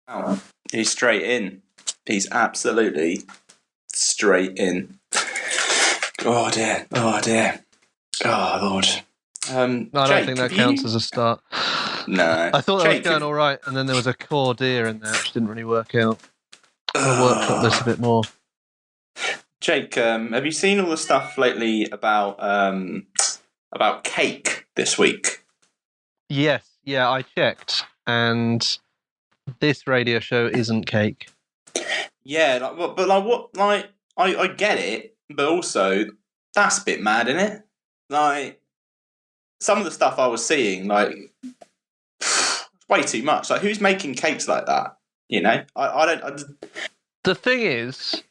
Oh, he's straight in. He's absolutely straight in. Oh dear. Oh dear. Oh Lord. No, I don't think that counts as a start. No. I thought that was going all right, and then there was a core deer in there, which didn't really work out. I'll workshop this a bit more. Jake, have you seen all the stuff lately about cake this week? Yes, yeah, I checked, and this radio show isn't cake. Yeah, I get it, but also that's a bit mad, isn't it? Like some of the stuff I was seeing, like way too much. Like who's making cakes like that? You know, I don't. The thing is,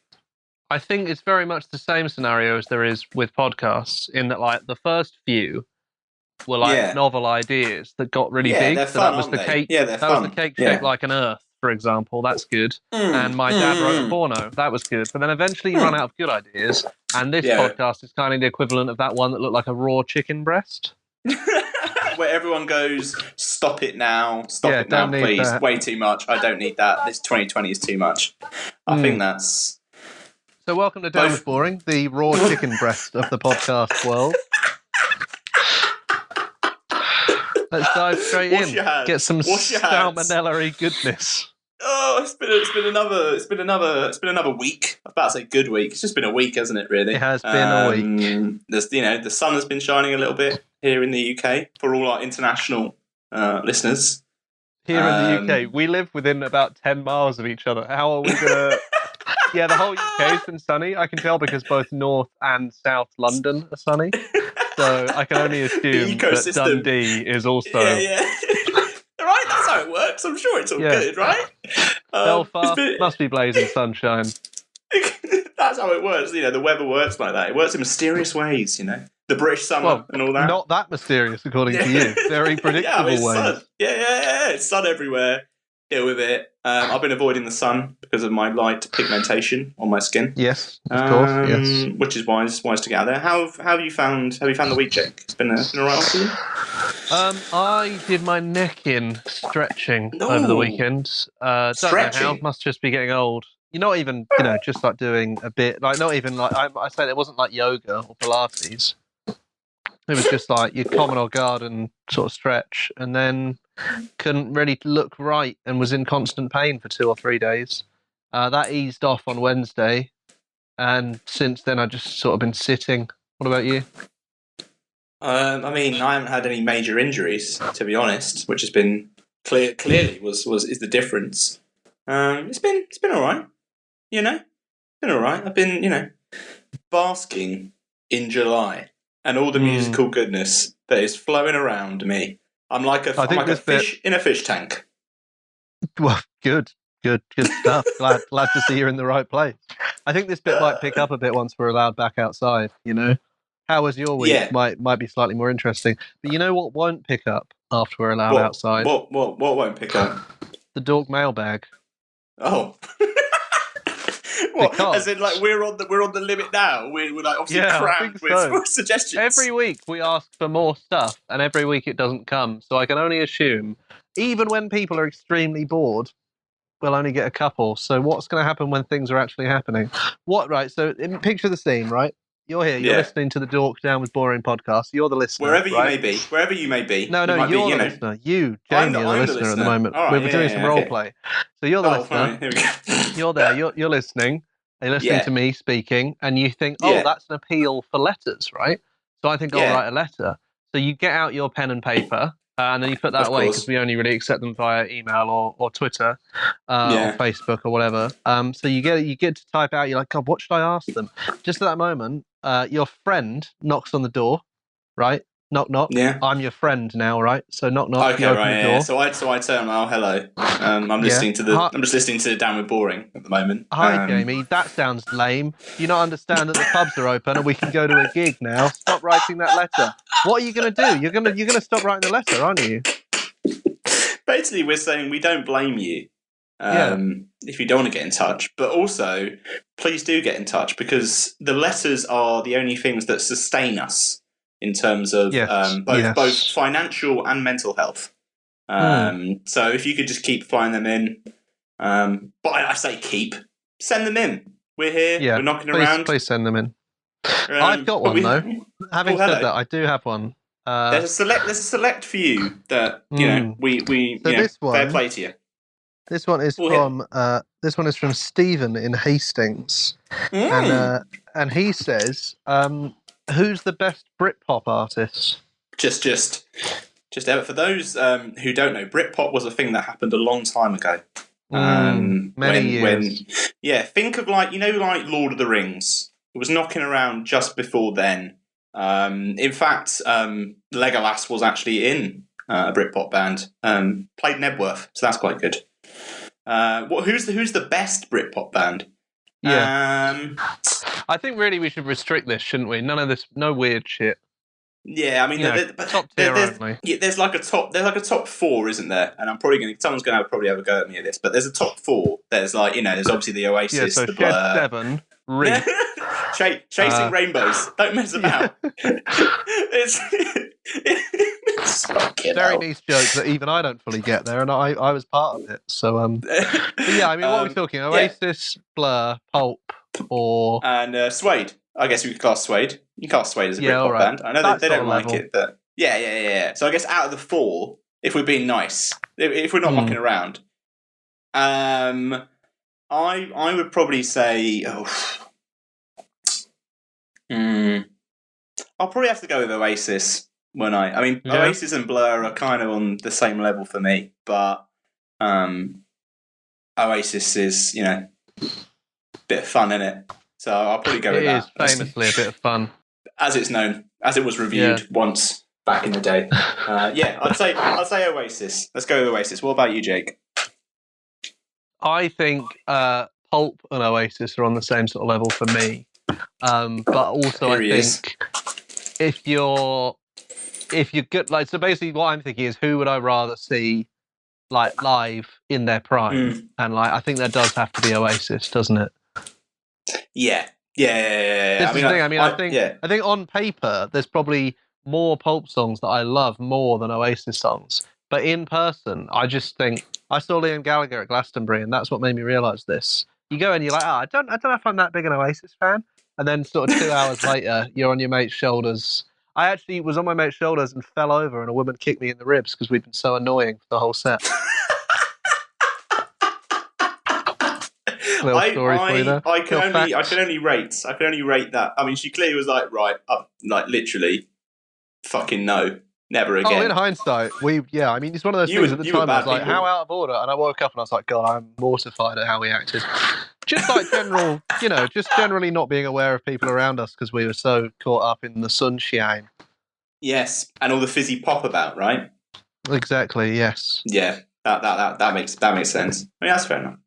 I think it's very much the same scenario as there is with podcasts, in that like the first few were like novel ideas that got really big. They're so fun, that was the aren't cake. They? Yeah, they're that fun. was the cake shaped like an earth, for example. That's good. And my dad wrote a porno. That was good. But then eventually you run out of good ideas, and this podcast is kind of the equivalent of that one that looked like a raw chicken breast. Where everyone goes, stop it now, please. That. Way too much. I don't need that. This 2020 is too much. I think that's. So welcome to Down with Boring, the raw chicken breast of the podcast world. Let's dive straight in. Get some salmonella-y goodness. Oh, it's been another week. I was about to say good week. It's just been a week, hasn't it? Really, it has been a week. The sun has been shining a little bit here in the UK for all our international listeners. Here in the UK, we live within about 10 miles of each other. How are we gonna? Yeah, the whole UK has been sunny. I can tell because both North and South London are sunny. So I can only assume that Dundee is also. Yeah. Right, that's how it works. I'm sure it's all good, right? Belfast must be blazing sunshine. That's how it works. You know, the weather works like that. It works in mysterious ways. You know, the British summer and all that. Not that mysterious, according to you. Very predictable ways. Sun. Yeah. It's sun everywhere. Deal with it. I've been avoiding the sun because of my light pigmentation on my skin. Yes, of course. Yes, which is wise to get out there. How have you found the week, Jake? It's been alright for you. I did my neck in stretching over the weekend. Don't know how. Must just be getting old. You're not even, just like doing a bit, like not even like I say it wasn't like yoga or Pilates. It was just like your common or garden sort of stretch, and then couldn't really look right and was in constant pain for 2 or 3 days. That eased off on Wednesday, and since then I've just sort of been sitting. What about you? I mean, I haven't had any major injuries, to be honest, which has been clearly is the difference. It's been all right, It's been all right. I've been, basking in July and all the musical goodness that is flowing around me. I'm like a fish in a fish tank. Well, good stuff. glad to see you're in the right place. I think this bit might pick up a bit once we're allowed back outside. How was your week? Yeah. Might be slightly more interesting. But you know what won't pick up after we're allowed outside? What won't pick up? The dork mailbag. Oh. What? As in, like we're on the limit now. We're like obviously crammed with suggestions. Every week we ask for more stuff, and every week it doesn't come. So I can only assume, even when people are extremely bored, we'll only get a couple. So what's going to happen when things are actually happening? Right? So picture the scene, right? You're here. You're listening to the Dork Down with Boring podcast. You're the listener. Wherever you may be. No, you're the listener. You, Jamie, are the listener at the moment. Right, we're doing some role play. So you're the listener. Fine. Here we go. You're there. You're listening. You're listening to me speaking, and you think, that's an appeal for letters, right? So I think I'll write a letter. So you get out your pen and paper, and then you put that away because we only really accept them via email or Twitter or Facebook or whatever. So you get to type out. You're like, God, what should I ask them? Just at that moment, your friend knocks on the door, right? Knock knock. Yeah. I'm your friend now, right? So knock knock. Okay, right. Yeah. So I turn. Oh, hello. I'm listening to I'm just listening to Down with Boring at the moment. Hi, Jamie. That sounds lame. Do you not understand that the pubs are open and we can go to a gig now? Stop writing that letter. What are you going to do? You're gonna stop writing the letter, aren't you? Basically, we're saying we don't blame you if you don't want to get in touch, but also please do get in touch because the letters are the only things that sustain us in terms of both financial and mental health. So if you could just keep flying them in, But I say keep. Send them in. We're here. Yeah, we're knocking around. Please send them in. I've got one though. Having said that, I do have one. There's a select few that we so this one, fair play to you. This one is from Stephen in Hastings, and he says, "Who's the best Britpop artist?" Just ever for those who don't know, Britpop was a thing that happened a long time ago. Many years. Think of like Lord of the Rings. It was knocking around just before then. In fact, Legolas was actually in a Britpop band. Played Nebworth, so that's quite good. Who's the best Britpop band? Yeah. I think really we should restrict this, shouldn't we? None of this, no weird shit. Yeah, I mean, top tier only. There's like a top 4, isn't there? And I'm probably someone's going to probably have a go at me at this, but there's a top 4. There's there's obviously the Oasis, so the Shed Blur, 7, Ring. Chasing Rainbows. Don't mess about. It's very niche joke that even I don't fully get there, and I was part of it. So, but yeah, I mean, what are we talking? Oasis, Blur, Pulp, and Suede. I guess we could class Suede. You can class Suede as a Britpop band. I know they don't like it, but yeah. So I guess out of the 4, if we're being nice, if we're not mucking around, I would probably say, I'll probably have to go with Oasis. Oasis and Blur are kind of on the same level for me, but Oasis is a bit of fun, innit? So I'll probably go with that. It is famously a bit of fun. As it's known, as it was reviewed once back in the day. I'd say Oasis. Let's go with Oasis. What about you, Jake? I think Pulp and Oasis are on the same sort of level for me. But also I think if you're good, so basically what I'm thinking is who would I rather see live in their prime? And I think that does have to be Oasis, doesn't it? Yeah. This is the thing. I think on paper there's probably more Pulp songs that I love more than Oasis songs. But in person, I just think I saw Liam Gallagher at Glastonbury, and that's what made me realise this. You go and you're like, I don't know if I'm that big an Oasis fan. And then sort of 2 hours later, you're on your mate's shoulders. I actually was on my mate's shoulders and fell over, and a woman kicked me in the ribs because we'd been so annoying for the whole set. Little story for you there. I can only rate that. I mean, she clearly was like, right, literally, fucking no, never again. Oh, in hindsight, it's one of those things at the time. I was like, how out of order? And I woke up and I was like, God, I'm mortified at how we acted. Just like generally not being aware of people around us because we were so caught up in the sunshine. Yes, and all the fizzy pop about, right? Exactly. Yes. Yeah, that makes sense. I mean, that's fair enough.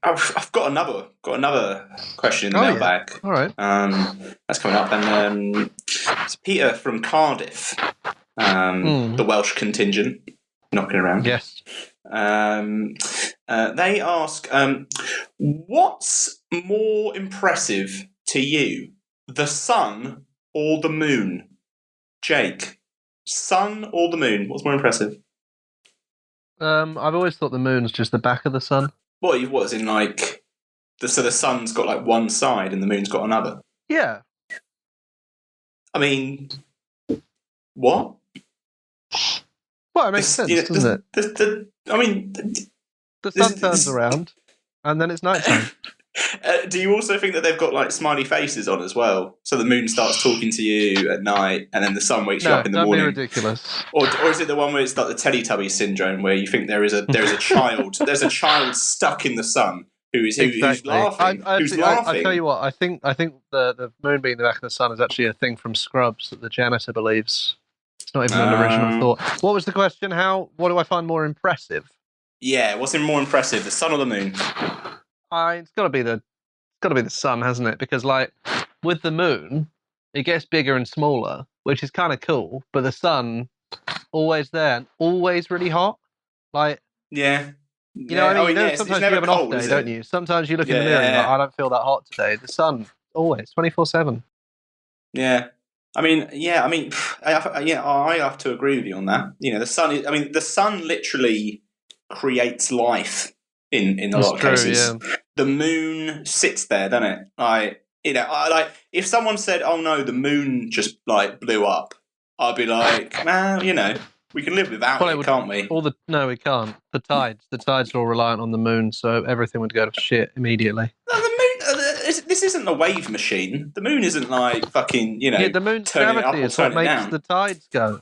I've got another question in the mailbag. Yeah. All right. That's coming up, and it's Peter from Cardiff, the Welsh contingent, knocking around. Yes. They ask, what's more impressive to you, the sun or the moon? Jake, sun or the moon? What's more impressive? I've always thought the moon's just the back of the sun. What is in so the sun's got one side and the moon's got another? Yeah. I mean, what? Well, it makes sense, doesn't it? The sun turns around and then it's nighttime. Do you also think that they've got smiley faces on as well? So the moon starts talking to you at night, and then the sun wakes you up in the morning. Don't be ridiculous. Or is it the one where it's like the Teletubby syndrome, where you think there is a child, there's a child stuck in the sun who's laughing? I tell you what, I think the moon being the back of the sun is actually a thing from Scrubs that the janitor believes. It's not even an original thought. What was the question? What do I find more impressive? Yeah, what's more impressive, the sun or the moon? It's got to be the sun, hasn't it? Because with the moon, it gets bigger and smaller, which is kind of cool. But the sun, always there and always really hot. Sometimes you have an off day, don't you? Sometimes you look in the mirror and you're like, I don't feel that hot today. The sun, always 24/7. Yeah. I have to agree with you on that. The sun. The sun literally creates life in a lot of cases. Yeah. The moon sits there, doesn't it? If someone said, "Oh no, the moon just blew up," I'd be like, "Man, we can live without it, can't we?" No, we can't. The tides are all reliant on the moon, so everything would go to shit immediately. No, the moon. This isn't a wave machine. The moon isn't fucking. The moon's gravity is what makes the tides go.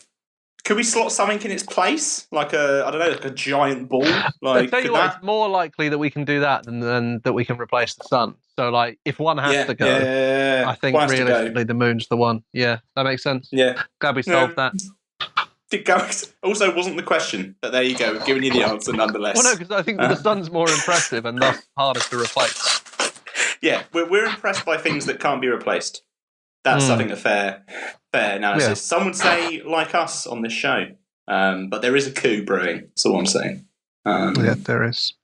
Could we slot something in its place, like a giant ball? I tell you what, it's more likely that we can do that than that we can replace the sun. So, if one has to go, I think realistically the moon's the one. Yeah, that makes sense. Yeah, glad we solved that. Also, wasn't the question, but there you go. We've given you the answer nonetheless. Well, no, because I think that the sun's more impressive and thus harder to replace. Yeah, we're impressed by things that can't be replaced. That's I think a fair analysis. Yeah. Some would say like us on this show, but there is a coup brewing. That's all I'm saying. Yeah, there is.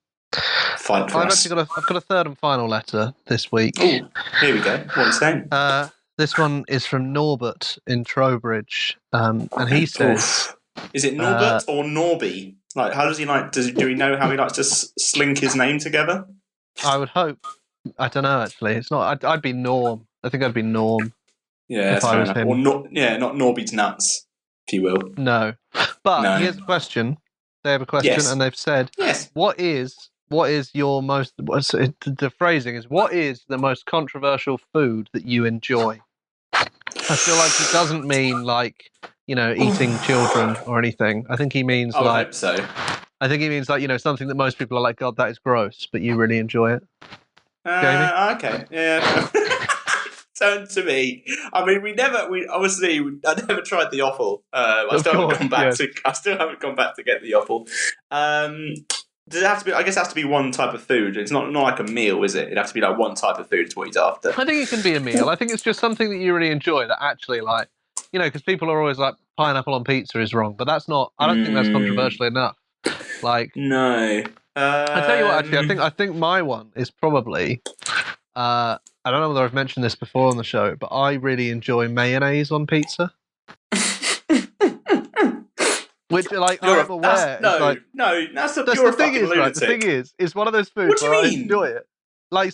Fight for us. I've got a third and final letter this week. Oh, here we go. What's that? This one is from Norbert in Trowbridge, and he says, "Is it Norbert or Norby? How does he do we know how he likes to slink his name together?" I would hope. I don't know. Actually, it's not. I'd be Norm. I think I'd be Norm. Yeah, that's fair enough. Or not Norby's nuts, if you will. No, but here's a question. They have a question, and they've said, "Yes, what is your most?" The phrasing is, "What is the most controversial food that you enjoy?" I feel like he doesn't mean eating children or anything. I think he means I hope so. I think he means something that most people are like, "God, that is gross," but you really enjoy it. Okay, yeah. Turn to me. I mean, I never tried the offal. I still haven't gone back to get the offal. Does it have to be? I guess it has to be one type of food. It's not like a meal, is it? It'd have to be one type of food is what he's after. I think it can be a meal. I think it's just something that you really enjoy. That actually, because people are always like pineapple on pizza is wrong, but that's not. I don't think that's controversial enough. No. I tell you what. Actually, I think my one is probably. I don't know whether I've mentioned this before on the show, but I really enjoy mayonnaise on pizza. Which, I'm aware. That's the thing is, right? The thing is, it's one of those foods where I enjoy it.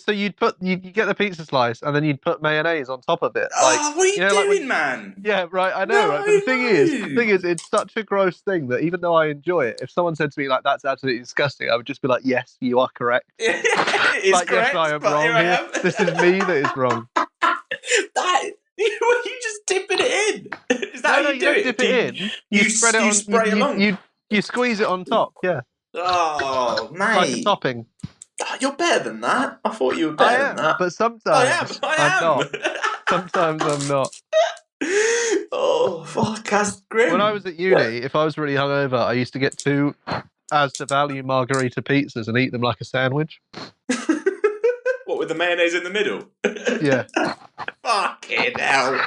So you get the pizza slice and then you'd put mayonnaise on top of it. What are you doing, man? Yeah, right. I know, right? But the thing is, it's such a gross thing that even though I enjoy it, if someone said to me that's absolutely disgusting, I would just be like, yes, you are correct. It is correct. Yes, I am wrong here. This is me that is wrong. You just dipping it in. Is that how you do it? Dip it in. You spread it on. Spray it along. You squeeze it on top. Yeah. Oh, mate. Like a topping. You're better than that. I thought you were better than that. But sometimes I'm not. Sometimes I'm not. Oh, fuck, that's grim. When I was at uni, if I was really hungover, I used to get 2 Asda Value margarita pizzas and eat them like a sandwich. What, with the mayonnaise in the middle? Yeah. Fucking hell.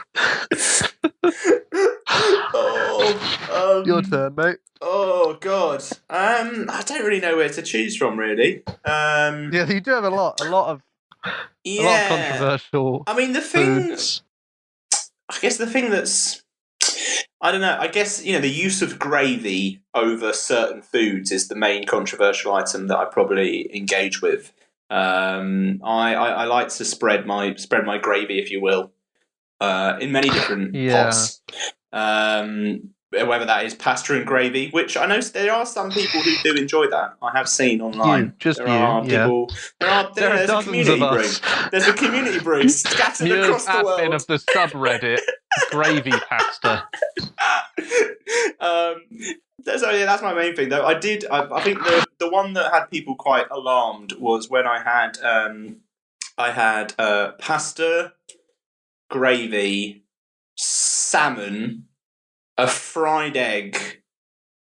Your turn, mate. Oh, God. I don't really know where to choose from, really. Yeah, you do have a lot of controversial foods. I guess the thing that's... I don't know. I guess, the use of gravy over certain foods is the main controversial item that I probably engage with. I like to spread my gravy, if you will, in many different pots. Whether that is pasta and gravy, which I know there are some people who do enjoy that. I have seen online. There's a community brew. There's a community brew scattered across the world. Admin of the subreddit gravy pasta. That's my main thing, though. I think the one that had people quite alarmed was when I had pasta, gravy, salmon, a fried egg,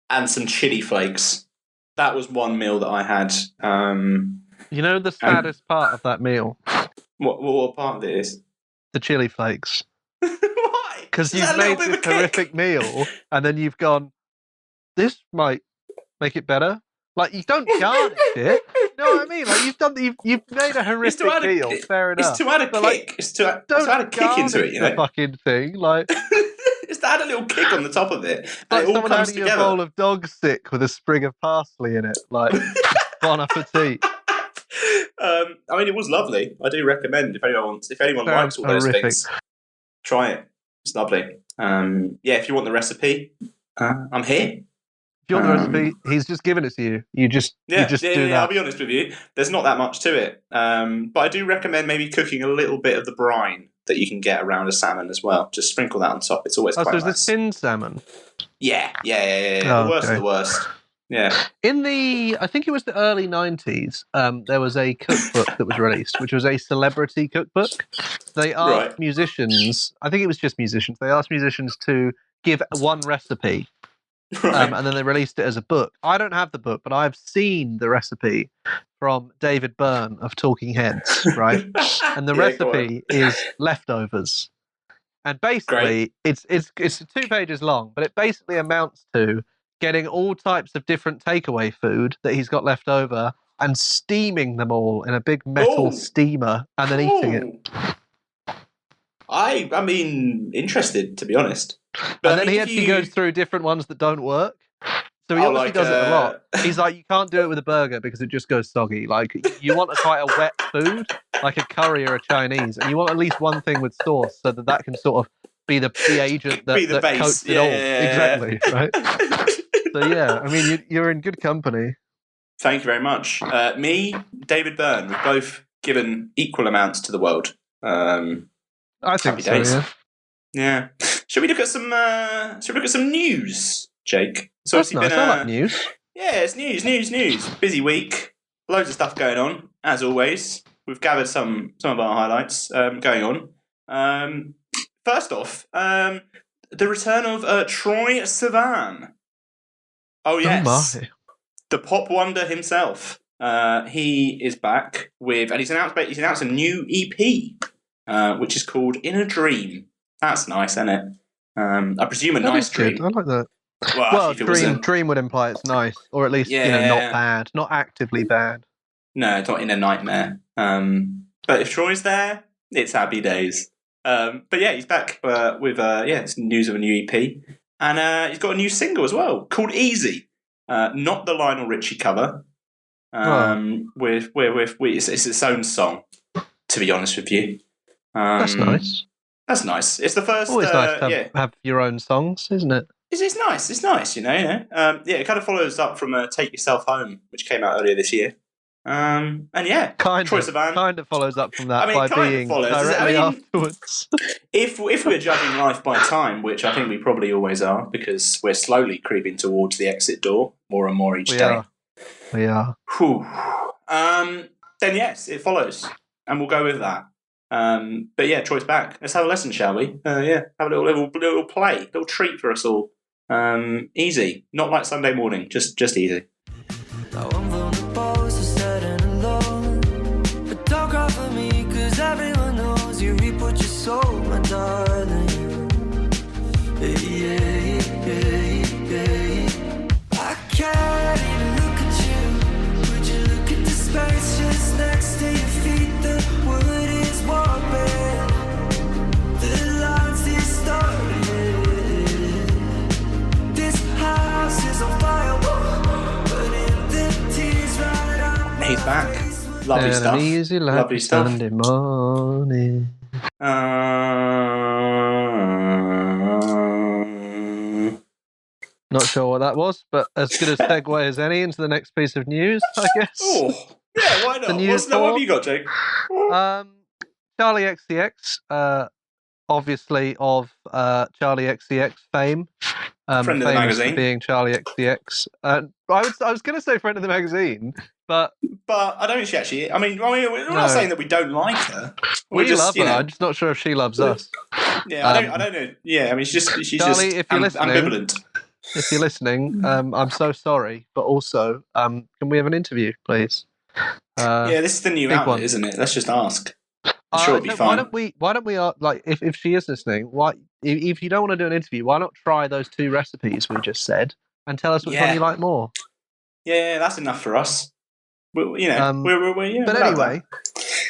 and some chili flakes. That was one meal that I had. The saddest part of that meal? What part of it is? The chili flakes. Why? Because you've made this horrific meal, and then you've gone, this might make it better. You don't garnish it. You know what I mean? You've made a horrific meal. Fair enough. It's to add a kick. It's to add a kick into it. The fucking thing. It's to add a little kick on the top of it. Like it all someone comes adding together. A bowl of dog stick with a sprig of parsley in it. Bon appetit. I mean, it was lovely. I do recommend if anyone likes all those things, try it. It's lovely. If you want the recipe, I'm here. If you want the recipe, he's just given it to you. You just do that. I'll be honest with you. There's not that much to it, but I do recommend maybe cooking a little bit of the brine that you can get around a salmon as well. Just sprinkle that on top. It's always quite nice. So is the tin salmon? Yeah. The worst of the worst. Yeah. In I think it was the early 90s, there was a cookbook that was released, which was a celebrity cookbook. They asked musicians, I think it was just musicians, they asked musicians to give one recipe. Right. And then they released it as a book. I don't have the book, but I've seen the recipe from David Byrne of Talking Heads, right? And the recipe is leftovers. And basically, it's 2 pages long, but it basically amounts to getting all types of different takeaway food that he's got left over and steaming them all in a big metal steamer and then eating it. I mean, interested, to be honest. But and then he actually goes through different ones that don't work. So he obviously does it a lot. He's like, you can't do it with a burger because it just goes soggy. Like, you want quite a wet food, like a curry or a Chinese, and you want at least one thing with sauce so that can sort of be the agent that coats it all. Exactly, right? So, yeah, I mean, you're in good company. Thank you very much. Me, David Byrne, we've both given equal amounts to the world. I think so, yeah. Yeah. Should we look at some news, Jake? So that's nice. I like news. Yeah, it's news. Busy week. Loads of stuff going on, as always. We've gathered some of our highlights going on. First off, the return of Troye Sivan. Oh, yes. Oh, the pop wonder himself. He is back and he's announced a new EP, which is called In a Dream. That's nice, isn't it? I presume a nice dream. Good. I like that. Well, dream would imply it's nice, or at least not bad, not actively bad. No, it's not in a nightmare. But if Troy's there, it's happy days. But yeah, he's back with it's news of a new EP, and he's got a new single as well called Easy. Not the Lionel Richie cover. It's its own song. To be honest with you, that's nice. That's nice. It's the first. Always nice to have your own songs, isn't it? It's nice. It's nice, you know. It kind of follows up from Take Yourself Home, which came out earlier this year. And yeah, Troye Sivan kind of follows up from that by being directly afterwards. If we're judging life by time, which I think we probably always are, because we're slowly creeping towards the exit door more and more each day. We are. Whew. Then yes, it follows, and we'll go with that. But yeah, Troy's back. Let's have a lesson, shall we? Have a little play, little treat for us all. Easy, not like Sunday morning, just easy. Everyone knows you reap what you sow, my darling. I can't even look at you. Would you look at the space just next to your feet? The wood is warping, the lines distorted. This house is on fire, but in the tears right on. He's back. Lovely stuff. Easy lovely stuff. Sunday morning. Not sure what that was, but as good a segue as any into the next piece of news, I guess. Oh, yeah, why not? What have you got, Jake? Charlie XCX, obviously of Charlie XCX fame. Friend of the magazine. Being Charlie XCX. I was going to say friend of the magazine, but I don't actually. I mean, we're not saying that we don't like her. We love her. I'm just not sure if she loves us. Yeah, I don't know. Yeah, I mean, she's Charlie, just if you're ambivalent. If you're listening, I'm so sorry, but also, can we have an interview, please? This is the new outlet, isn't it? Let's just ask. I'm sure it'll be fine. Why don't we like if she is listening? If you don't want to do an interview, why not try those 2 recipes we just said and tell us which one you like more? Yeah, that's enough for us. But anyway,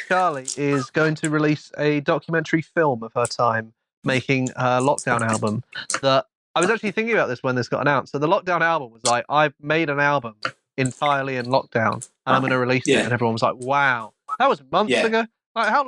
Charlie is going to release a documentary film of her time making her lockdown album. That I was actually thinking about this when this got announced. So the lockdown album was like, I've made an album entirely in lockdown, and I'm going to release it. And everyone was like, "Wow, that was months ago." Like, how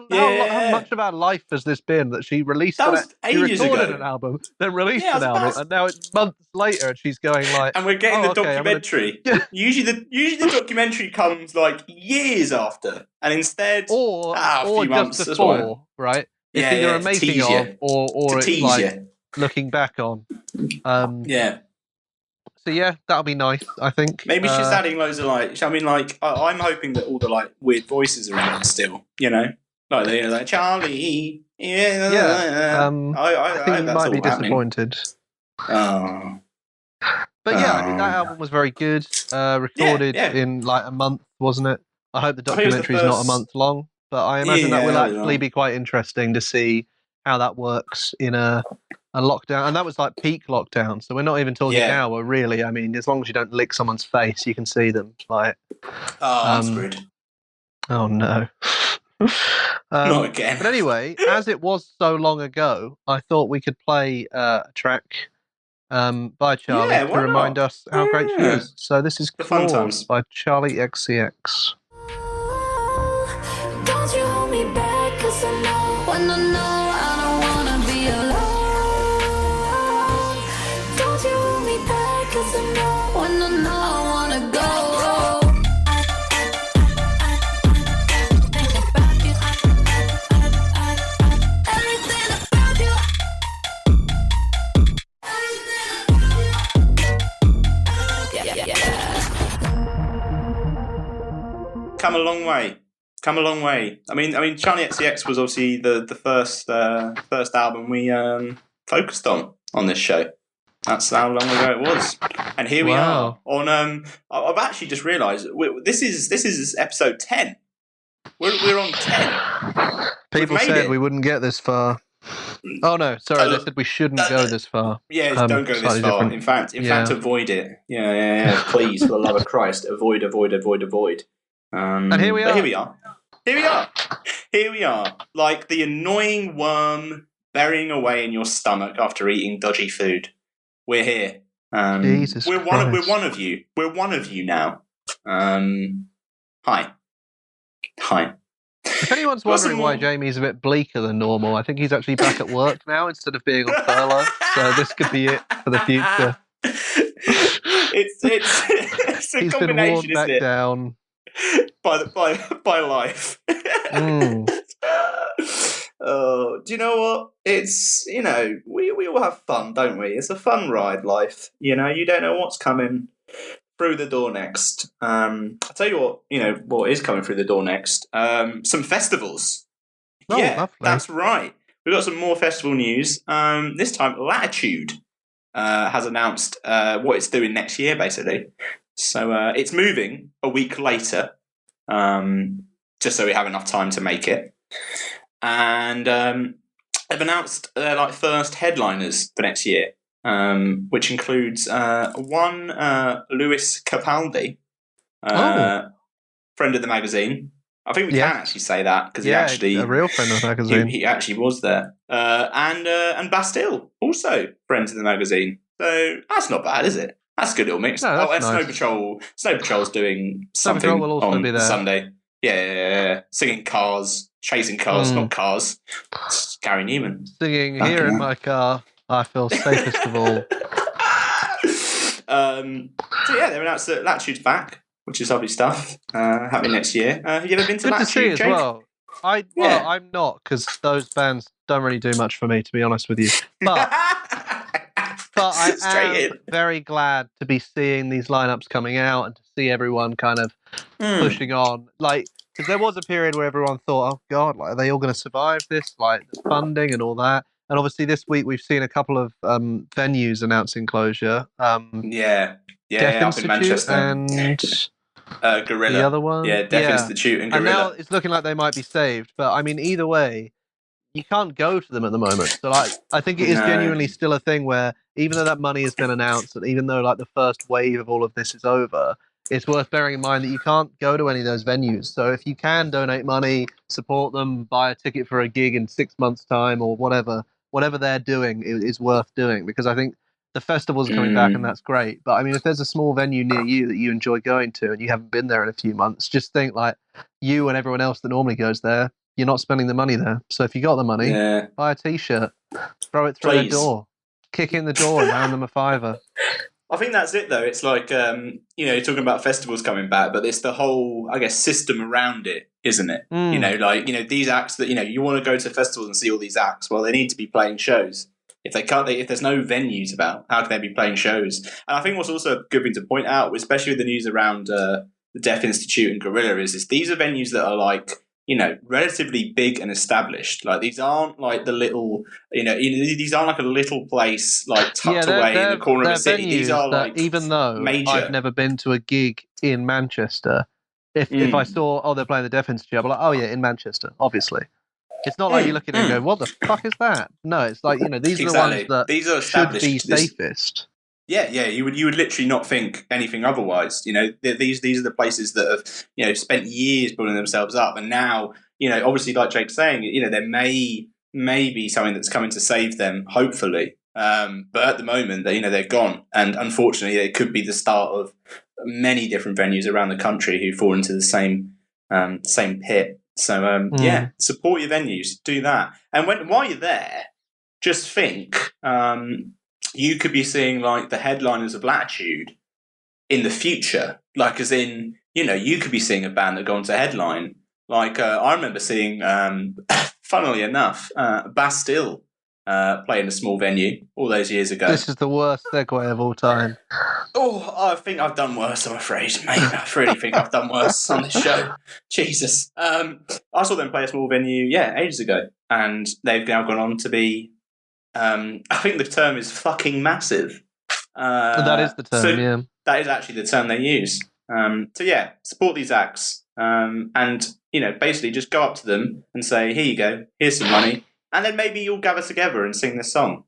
much of our life has this been that she released she recorded an album, then released an album, and now it's months later, and she's going like, and we're getting the documentary. Usually the documentary comes like years after, and instead, or a few months just before, right? It's either a making of, or it's like looking back on. So yeah, that'll be nice. I think maybe she's adding loads of like. I mean, like I'm hoping that all the like weird voices are in there still. You know, like they're like Charlie. Yeah. I think you might be disappointed. Oh. But yeah, I mean that album was very good. Recorded in like a month, wasn't it? I hope the documentary is not a month long, but I imagine that will actually be quite interesting to see how that works in a lockdown. And that was like peak lockdown, so we're not even talking now. We're really, I mean, as long as you don't lick someone's face, you can see them. Like, I'm screwed. Oh no. Not again. But anyway, as it was so long ago, I thought we could play a track by Charlie to remind us how great she is. So this is Claws by Charlie XCX. Don't you hold me back, 'cause I know when I know I don't wanna be alone. Don't you hold me back, 'cause I know when I know I wanna go. Come a long way. Come a long way. I mean, Charlie XCX was obviously the first album we focused on this show. That's how long ago it was, and here we are on. I've actually just realised this is episode 10. We're on 10. People said we wouldn't get this far. Oh no, sorry, they said we shouldn't go this far. Yeah, don't go this far. Different. In fact, avoid it. Yeah. Please, for the love of Christ, avoid. And here we are. Here we are. Like the annoying worm burying away in your stomach after eating dodgy food. We're here. Jesus we're Christ. We're one of you. We're one of you now. Hi. If anyone's wondering why Jamie's a bit bleaker than normal, I think he's actually back at work now instead of being on furlough. So this could be it for the future. It's a he's combination, been worn back isn't it? down by life. Oh, do you know what? It's, we all have fun, don't we? It's a fun ride, life. You don't know what's coming through the door next. I'll tell you what, what is coming through the door next. Some festivals. Oh, yeah, lovely. That's right. We've got some more festival news. This time, Latitude has announced what it's doing next year, basically. So it's moving a week later, just so we have enough time to make it. And they've announced their first headliners for next year, which includes one Lewis Capaldi, friend of the magazine. I think we can actually say that because he actually a real friend of the magazine. He actually was there, and Bastille, also friends of the magazine. So that's not bad, is it? That's a good little mix. No, and nice. Snow Patrol's doing Snow something Patrol will also on be there. Sunday. Yeah. Singing Cars, chasing cars, not cars. It's Gary Newman. Singing Here in My Car, I Feel Safest of All. So yeah, they've announced that Latitude's back, which is lovely stuff. Happening next year. Have you ever been to Good Latitude, to see as Jake? well. I'm not, because those bands don't really do much for me, to be honest with you. But I am very glad to be seeing these lineups coming out and to see everyone kind of pushing on. Because there was a period where everyone thought, oh God, are they all going to survive this? The funding and all that. And obviously this week we've seen a couple of venues announcing closure. Yeah, Deaf up Institute in Manchester. And Gorilla. the other one. Yeah, Deaf Institute and Gorilla. And now it's looking like they might be saved. But I mean, either way, you can't go to them at the moment. So I think it is genuinely still a thing where even though that money has been announced and even though the first wave of all of this is over, it's worth bearing in mind that you can't go to any of those venues. So if you can donate money, support them, buy a ticket for a gig in 6 months' time or whatever they're doing is worth doing, because I think the festival's coming back, and that's great. But I mean, if there's a small venue near you that you enjoy going to and you haven't been there in a few months, just think like you and everyone else that normally goes there, you're not spending the money there. So if you got the money, buy a T-shirt, throw it through their door, kick in the door and hand them a $5. I think that's it, though. It's like, you're talking about festivals coming back, but it's the whole, I guess, system around it, isn't it? These acts that, you want to go to festivals and see all these acts, well, they need to be playing shows. If they can't, if there's no venues about, how can they be playing shows? And I think what's also a good thing to point out, especially with the news around the Deaf Institute and Gorilla, is these are venues that are like, relatively big and established. Like these aren't like the little, these aren't like a little place like tucked away in the corner of a city. These are like even though major. I've never been to a gig in Manchester, if I saw they're playing the Deaf Institute, I'd be like, oh yeah, in Manchester, obviously. It's not like you look at it and go, what the fuck is that? No, it's like these are the ones that these are should be safest. Yeah, you would literally not think anything otherwise. These are the places that have spent years building themselves up, and now obviously, like Jake's saying, there may be something that's coming to save them, hopefully. But at the moment, they're gone, and unfortunately, it could be the start of many different venues around the country who fall into the same pit. So support your venues, do that, and while you're there, just think. You could be seeing like the headliners of Latitude in the future, like as in, you could be seeing a band that go on to headline. Like I remember seeing, funnily enough, Bastille play in a small venue all those years ago. This is the worst segue of all time. Oh, I think I've done worse, I'm afraid, mate. I really think I've done worse on this show. Jesus. I saw them play a small venue, ages ago, and they've now gone on to be. I think the term is fucking massive. That is the term, yeah. That is actually the term they use. Support these acts. And, basically just go up to them and say, here you go, here's some money. And then maybe you'll gather together and sing this song.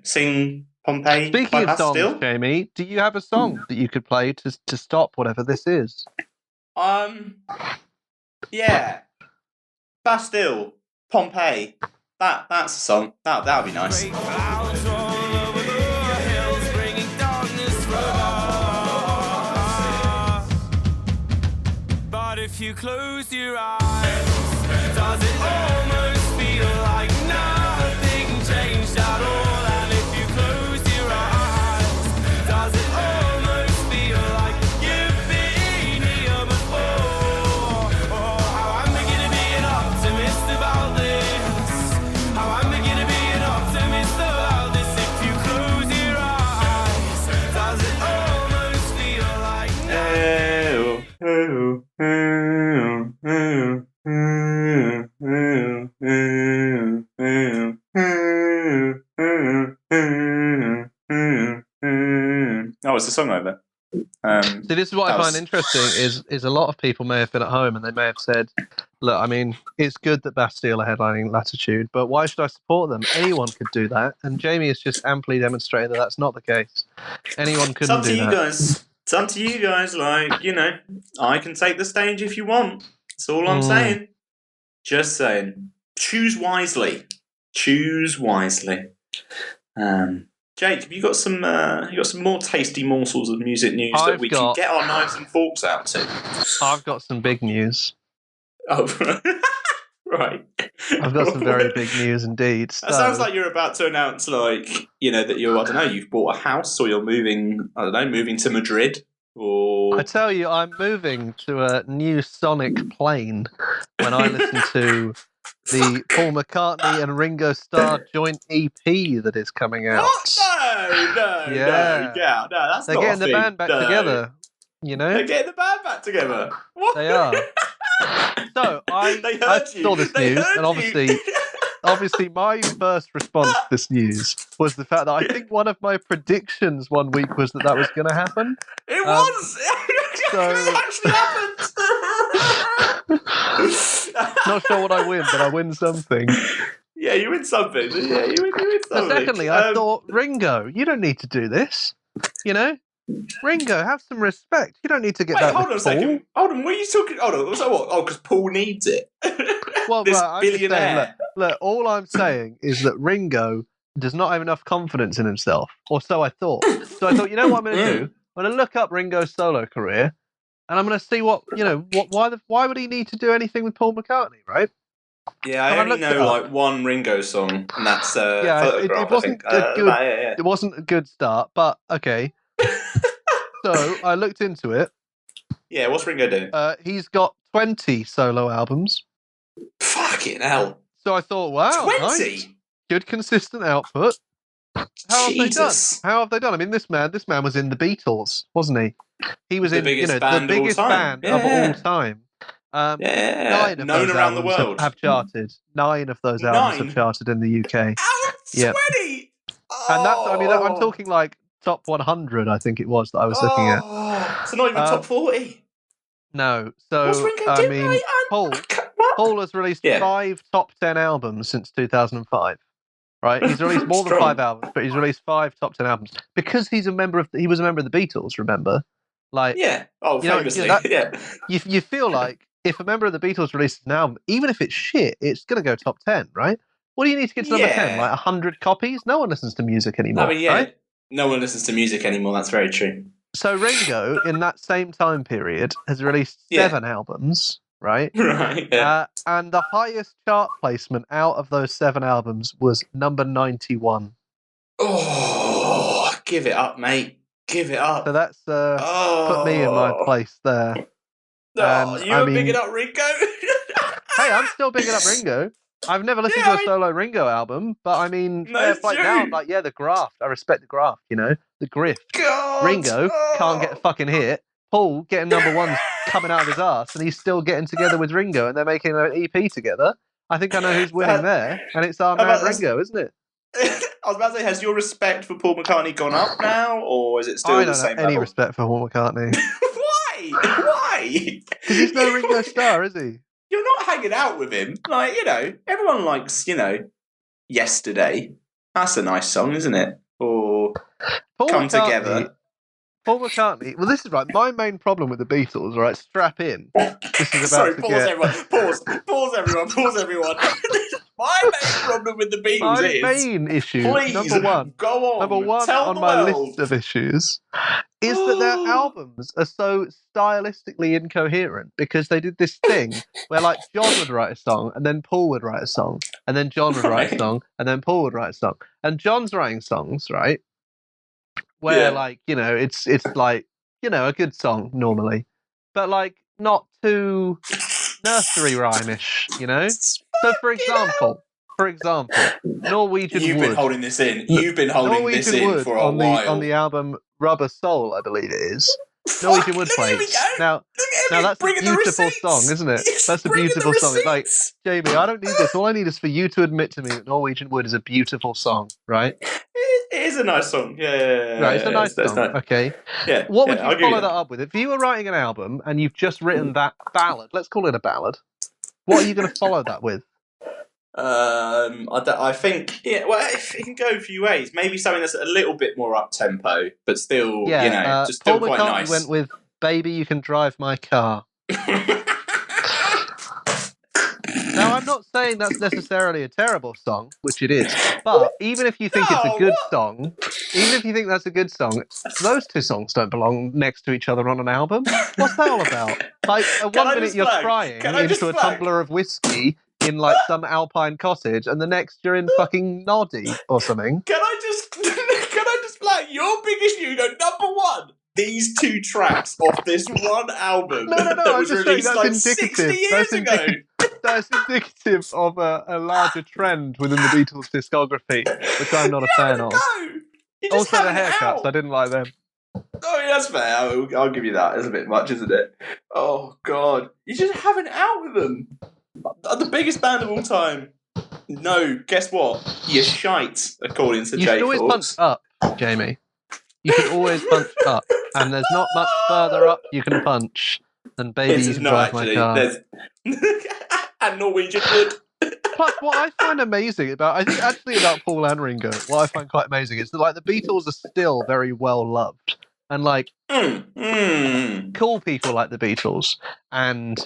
Sing Pompeii Speaking by of Bastille. songs, Jamie, do you have a song that you could play to stop whatever this is? Bastille, Pompeii. That's a song. That would be nice. But if you close your eyes, does it almost feel like nothing changed at all? And if you close your eyes, does it almost feel like you've been here before? Oh, how I'm beginning to be an optimist about this. How I'm beginning to be an optimist about this. If you close your eyes, does it almost feel like Oh, it's a song over. See, this is what I find interesting is a lot of people may have been at home and they may have said, look, I mean, it's good that Bastille are headlining Latitude, but why should I support them? Anyone could do that. And Jamie has just amply demonstrated that that's not the case. Anyone couldn't do that. It's up to you guys. Like, I can take the stage if you want. That's all I'm saying. Just saying. Choose wisely. Choose wisely. Jake, have you got some more tasty morsels of music news that we can get our knives and forks out to? I've got some big news. Oh, right. I've got some very big news indeed. That sounds like you're about to announce, like, that you've bought a house or you're moving to Madrid. Or I tell you, I'm moving to a new sonic plane when I listen to the Paul McCartney and Ringo Starr joint EP that is coming out. What? No, that's They're not getting the band back together. They're getting the band back together. What? They are. So I saw this news, and obviously my first response to this news was the fact that I think one of my predictions one week was that was going to happen. It was! It actually happened! Not sure what I win, but I win something. Yeah, you win something. Yeah, you win something. But secondly, I thought, Ringo, you don't need to do this. Ringo, have some respect. You don't need to get that. Hold on a second. Hold on, what are you talking? Hold on. So what? Oh, because Paul needs it. Well, this right, billionaire. Look, all I'm saying is that Ringo does not have enough confidence in himself, or so I thought. So I thought, you know what I'm going to do? I'm going to look up Ringo's solo career, and I'm going to see why would he need to do anything with Paul McCartney, right? Yeah, I only know like one Ringo song, and that's Photograph. It wasn't a good. It wasn't a good start, but okay. So I looked into it. Yeah, what's Ringo doing? He's got 20 solo albums. Fucking hell! So I thought, wow, 20? nice. Good consistent output. How have they done? How have they done? I mean, this man was in the Beatles, wasn't he? He was in the biggest band of all time. 9 of those around the world have charted. 9 of those albums have charted in the UK. Out of 20! And that's, I mean, I'm talking like top 100, I think it was that I was looking at. So not even top 40? No. So, what's Ringo doing? Paul has released 5 top 10 albums since 2005. Right, he's released more than 5 albums, but he's released 5 top 10 albums because he was a member of the Beatles. Remember, like famously, You feel like if a member of the Beatles releases an album, even if it's shit, it's going to go top 10, right? What do you need to get to number 10? Like 100 copies? No one listens to music anymore. I mean, right? No one listens to music anymore. That's very true. So Ringo, in that same time period, has released 7 albums. Right? Right. Yeah. And the highest chart placement out of those 7 albums was number 91. Oh, give it up, mate. Give it up. So that's put me in my place there. You're bigging up Ringo? Hey, I'm still bigging up Ringo. I've never listened to a solo Ringo album, but I mean, now I'm like, the graft. I respect the graft, the grift. God. Ringo can't get a fucking hit. Paul getting number 1 coming out of his ass, and he's still getting together with Ringo, and they're making an EP together. I think I know who's winning there, and it's our man Ringo, isn't it? I was about to say, has your respect for Paul McCartney gone up now, or is it still the same level? I don't have any respect for Paul McCartney. Why? Because he's no Ringo Starr, is he? You're not hanging out with him. Like, everyone likes, Yesterday. That's a nice song, isn't it? Or Come Together. Paul McCartney. Well, this is right. My main problem with the Beatles, right? Strap in. This is about everyone. Pause, everyone. My main problem with the Beatles is... My main issue, please, number 1. Go on. Number 1 on my list of issues is that their albums are so stylistically incoherent because they did this thing where, like, John would write a song and then Paul would write a song and then John would write a song and then Paul would write a song. And John's writing songs, right? Where, like, it's like, a good song normally, but, like, not too nursery rhyme-ish, So, for example, Norwegian Wood. You've been holding this in. You've been holding this in for a while. On the album Rubber Soul, I believe it is. Norwegian Wood plays. Now that's a beautiful song, isn't it? That's a beautiful song. It's like, Jamie, I don't need this. All I need is for you to admit to me that Norwegian Wood is a beautiful song, right? It is a nice song. Yeah. Right, it's a nice song. Nice. Okay. Yeah. What would you follow that up with? If you were writing an album and you've just written that ballad, let's call it a ballad, what are you going to follow that with? I think, it can go a few ways. Maybe something that's a little bit more up tempo, but still, just still Paul quite McCartney nice. Went with "Baby, You Can Drive My Car." Now, I'm not saying that's necessarily a terrible song, which it is, but even if you think it's a good song, even if you think that's a good song, those 2 songs don't belong next to each other on an album. What's that all about? Like, at one minute you're crying into a tumbler of whiskey in, like, some alpine cottage, and the next you're in fucking Noddy or something. Can I just flag your big issue? Number 1, these 2 tracks off this one album that was released like 60 years ago. That's indicative of a larger trend within the Beatles' discography, which I'm not a fan of. Also, the haircuts, I didn't like them. Oh, yeah, that's fair. I'll give you that. It's a bit much, isn't it? Oh, God. You just have an out with them. The biggest band of all time. No, guess what? You're shite, according to Jay. You should always punch up, Jamie. You should always punch up. And there's not much further up you can punch than "Baby, You Can Drive My Car." And Norwegian Wood. Plus, what I find amazing about Paul and Ringo, what I find quite amazing is that, like, the Beatles are still very well loved. And, like, cool people like the Beatles and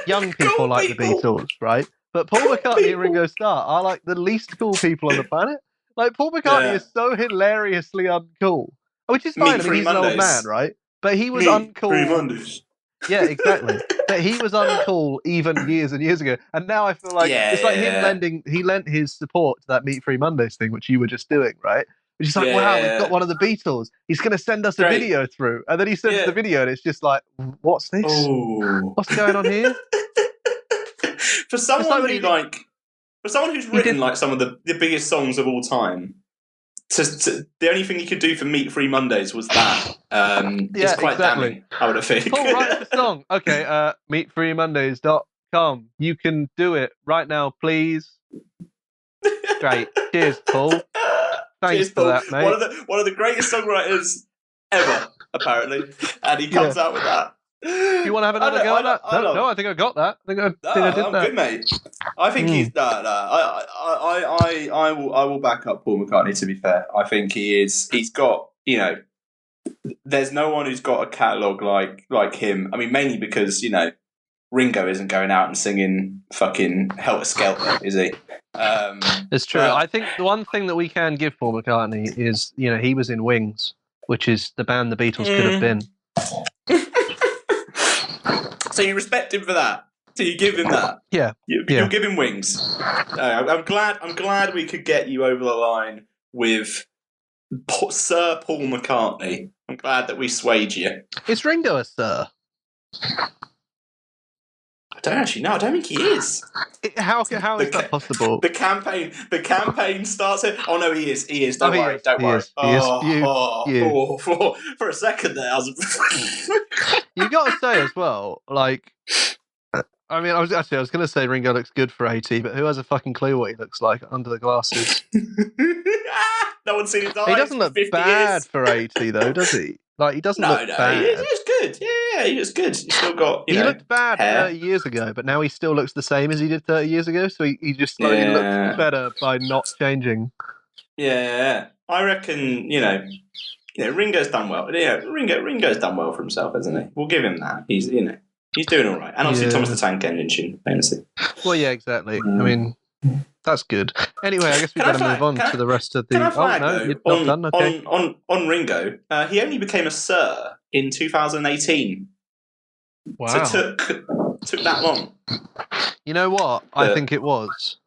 young people like the Beatles, right, but Paul McCartney and Ringo Starr are like the least cool people on the planet. Like Paul McCartney is so hilariously uncool, which is fine. I mean, he's an old man, right? But he was uncool. Yeah, exactly. But he was uncool even years and years ago, and now I feel like it's like him lent his support to that Meat Free Mondays thing, which you were just doing, right? Which is like, wow, we've got one of the Beatles. He's going to send us a video through, and then he sends the video, and it's just like, what's this? Oh. What's going on here? For someone who's written like some of the biggest songs of all time, the only thing he could do for Meat Free Mondays was that. It's quite damning, I would have think. Paul, write the song. Okay, meatfreemondays.com. You can do it right now, please. Great. Cheers, Paul. Thanks for that, mate. One of the greatest songwriters ever, apparently. And he comes out with that. You want to have another go at that? No, I think I got that. I did that. Good, mate. I think he's I will back up Paul McCartney. To be fair, I think he's got, you know, there's no one who's got a catalogue like him. I mean, mainly because, you know, Ringo isn't going out and singing fucking Helter Skelter, is he? It's true. I think the one thing that we can give Paul McCartney is, you know, he was in Wings, which is the band the Beatles could have been. So you respect him for that? So you give him that? Yeah. You'll give him Wings. I'm glad we could get you over the line with Sir Paul McCartney. I'm glad that we swayed you. Is Ringo a Sir? I don't actually know. I don't think he is. How is that possible? The campaign starts it. Oh no, he is. Don't worry. For a second there, I was. You got to say as well, like, I mean, I was going to say Ringo looks good for 80, but who has a fucking clue what he looks like under the glasses? No one's seen his eyes. He doesn't look bad years. for 80, though, does he? Like, he doesn't look bad. He looks good. Yeah, he looks good. He's still got, he looked bad hair. 30 years ago, but now he still looks the same as he did 30 years ago, so he just slowly looks better by not changing. Yeah, I reckon, you know, Ringo's done well. Yeah, Ringo's done well for himself, hasn't he? We'll give him that. He's doing all right. And obviously Thomas the Tank Engine, famously. Well, yeah, exactly. I mean, that's good. Anyway, I guess we better move on to the rest of the... You're not done? Okay. On Ringo, he only became a Sir in 2018. Wow. So it took that long. You know what? I think it was.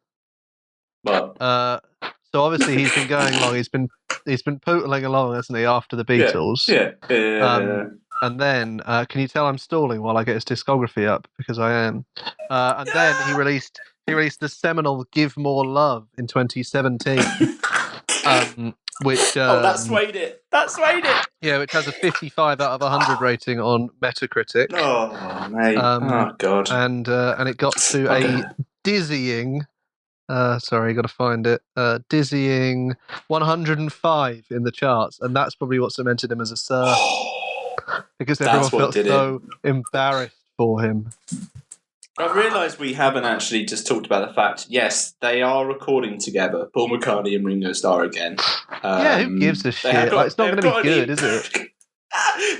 What? So obviously he's been going along. He's been pootling along, hasn't he? After the Beatles. Yeah. And then, can you tell I'm stalling while I get his discography up, because I am. And then he released the seminal "Give More Love" in 2017, which that swayed it. Yeah, which has a 55 out of 100 rating on Metacritic. Oh mate! Oh god! And it got to a dizzying. Sorry, got to find it. Dizzying 105 in the charts, and that's probably what cemented him as a Sir, because everyone felt so embarrassed for him. I've realised we haven't actually just talked about the fact, yes, they are recording together, Paul McCartney and Ringo Starr again. Yeah, who gives a shit? It's not going to be good, is it? Do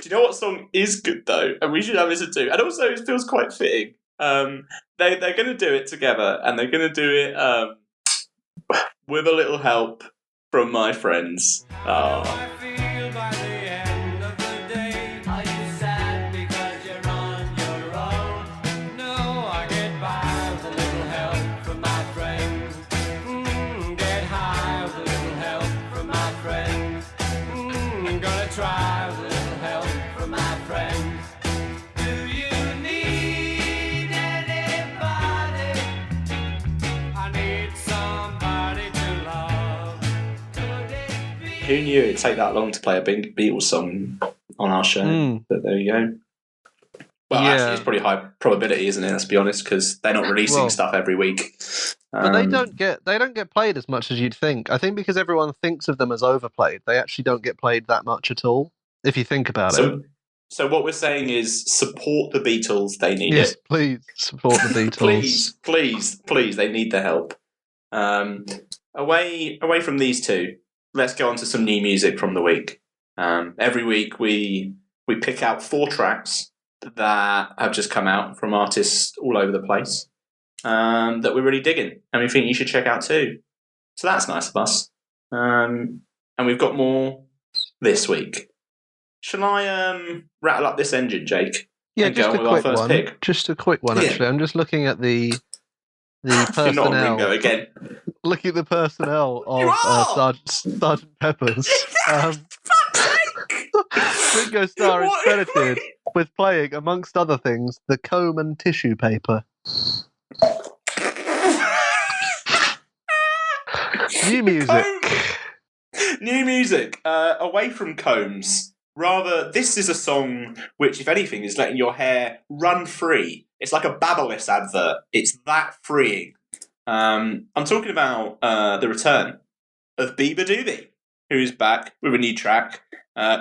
you know what song is good, though? And we should have listen to. And also, it feels quite fitting. They're going to do it together, and they're going to do it with a little help from my friends. Oh. Who knew it'd take that long to play a Beatles song on our show? But there you go. Well, actually, it's probably high probability, isn't it? Let's be honest, because they're not releasing stuff every week. But they don't get played as much as you'd think. I think because everyone thinks of them as overplayed, they actually don't get played that much at all. If you think about it. So what we're saying is support the Beatles. They need it. Yes, please support the Beatles. please, they need the help. Away from these two, let's go on to some new music from the week. Every week we pick out 4 tracks that have just come out from artists all over the place. that we're really digging and we think you should check out too. So that's nice of us. And we've got more this week. Shall I rattle up this engine, Jake? Yeah, and just go a with quick our first one. pick? Just a quick one, Yeah. actually. I'm just looking at the You're personnel. not Ringo again. Looking at the personnel You of are! Sergeant Pepper's. Ringo Starr is credited with playing, amongst other things, the comb and tissue paper. New music. New music. Away from combs. Rather, this is a song which, if anything, is letting your hair run free. It's like a Babyliss advert. It's that freeing. I'm talking about the return of Beabadoobee, who is back with a new track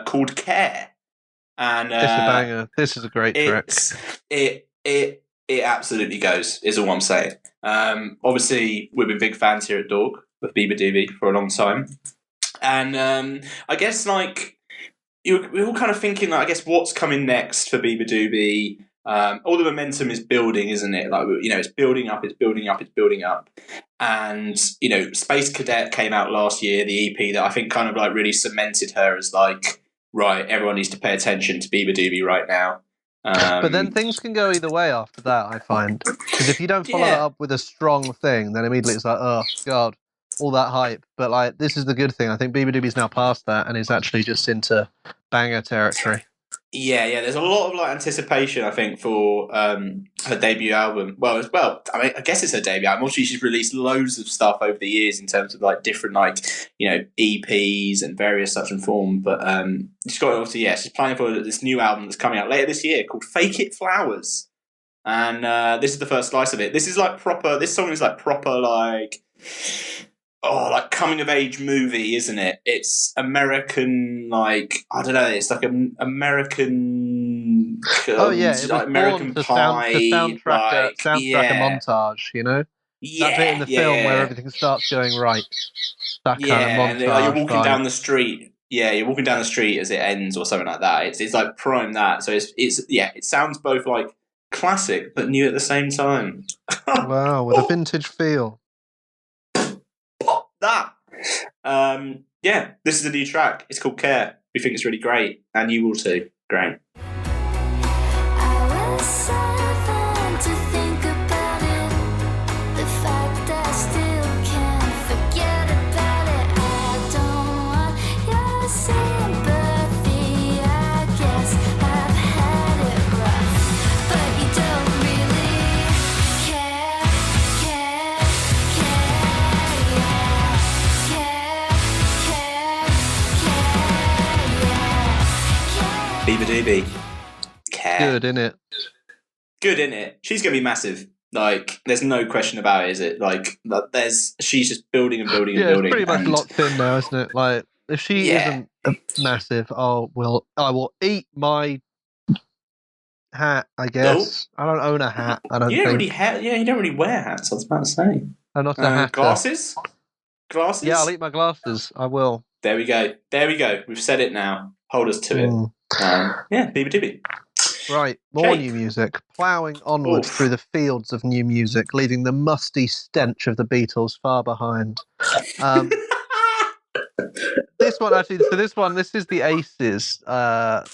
called Care. And It's a banger. This is a great track. It absolutely goes, is all I'm saying. Obviously, we've been big fans here at Dog of Beabadoobee for a long time. And I guess, like, we're all kind of thinking, like, I guess, what's coming next for Beabadoobee? All the momentum is building, isn't it? Like, you know, it's building up. And, you know, Space Cadet came out last year, the EP that I think kind of, like, really cemented her as, like, right, everyone needs to pay attention to Beabadoobee right now. But then things can go either way after that, I find. Because if you don't follow that up with a strong thing, then immediately it's like, oh, God, all that hype. But, like, this is the good thing. I think Beabadoobee's now past that and is actually just into banger territory. Yeah, there's a lot of, like, anticipation, I think, for her debut album. Well, I mean, I guess it's her debut album. Obviously, she's released loads of stuff over the years in terms of, like, different, like, you know, EPs and various such and form. But she's got, obviously, she's planning for this new album that's coming out later this year called Fake It Flowers. And this is the first slice of it. This song is, like, proper, like... Oh, like coming of age movie, isn't it? It's American, like, I don't know. It's like an American. It like American Pie. The soundtrack, like, a montage, you know. That bit in the film where everything starts going right. That kind of montage. And like, you're walking down the street. Yeah, you're walking down the street as it ends, or something like that. It's like prime that. So it sounds both like classic but new at the same time. Wow, with a vintage feel. That. This is a new track. It's called Care. We think it's really great, and you will too. Great. I was 7 to think about it. The fact I still can't forget about it. I don't want your sympathy. I guess I've had it rough, but you don't really care. Beabadoobee. Care. Good, innit? Good, innit? She's going to be massive. Like, there's no question about it, is it? Like, she's just building and building and building. It's pretty much locked in now, isn't it? Like, if she isn't massive, I will eat my hat, I guess. No. I don't own a hat. You don't really wear hats, I was about to say. I'm not a hat. Glasses? Glasses? Yeah, I'll eat my glasses. I will. There we go. We've said it now. Hold us to it. Beabadoobee. Right, more new music. Ploughing onwards through the fields of new music, leaving the musty stench of the Beatles far behind. This is the Aces.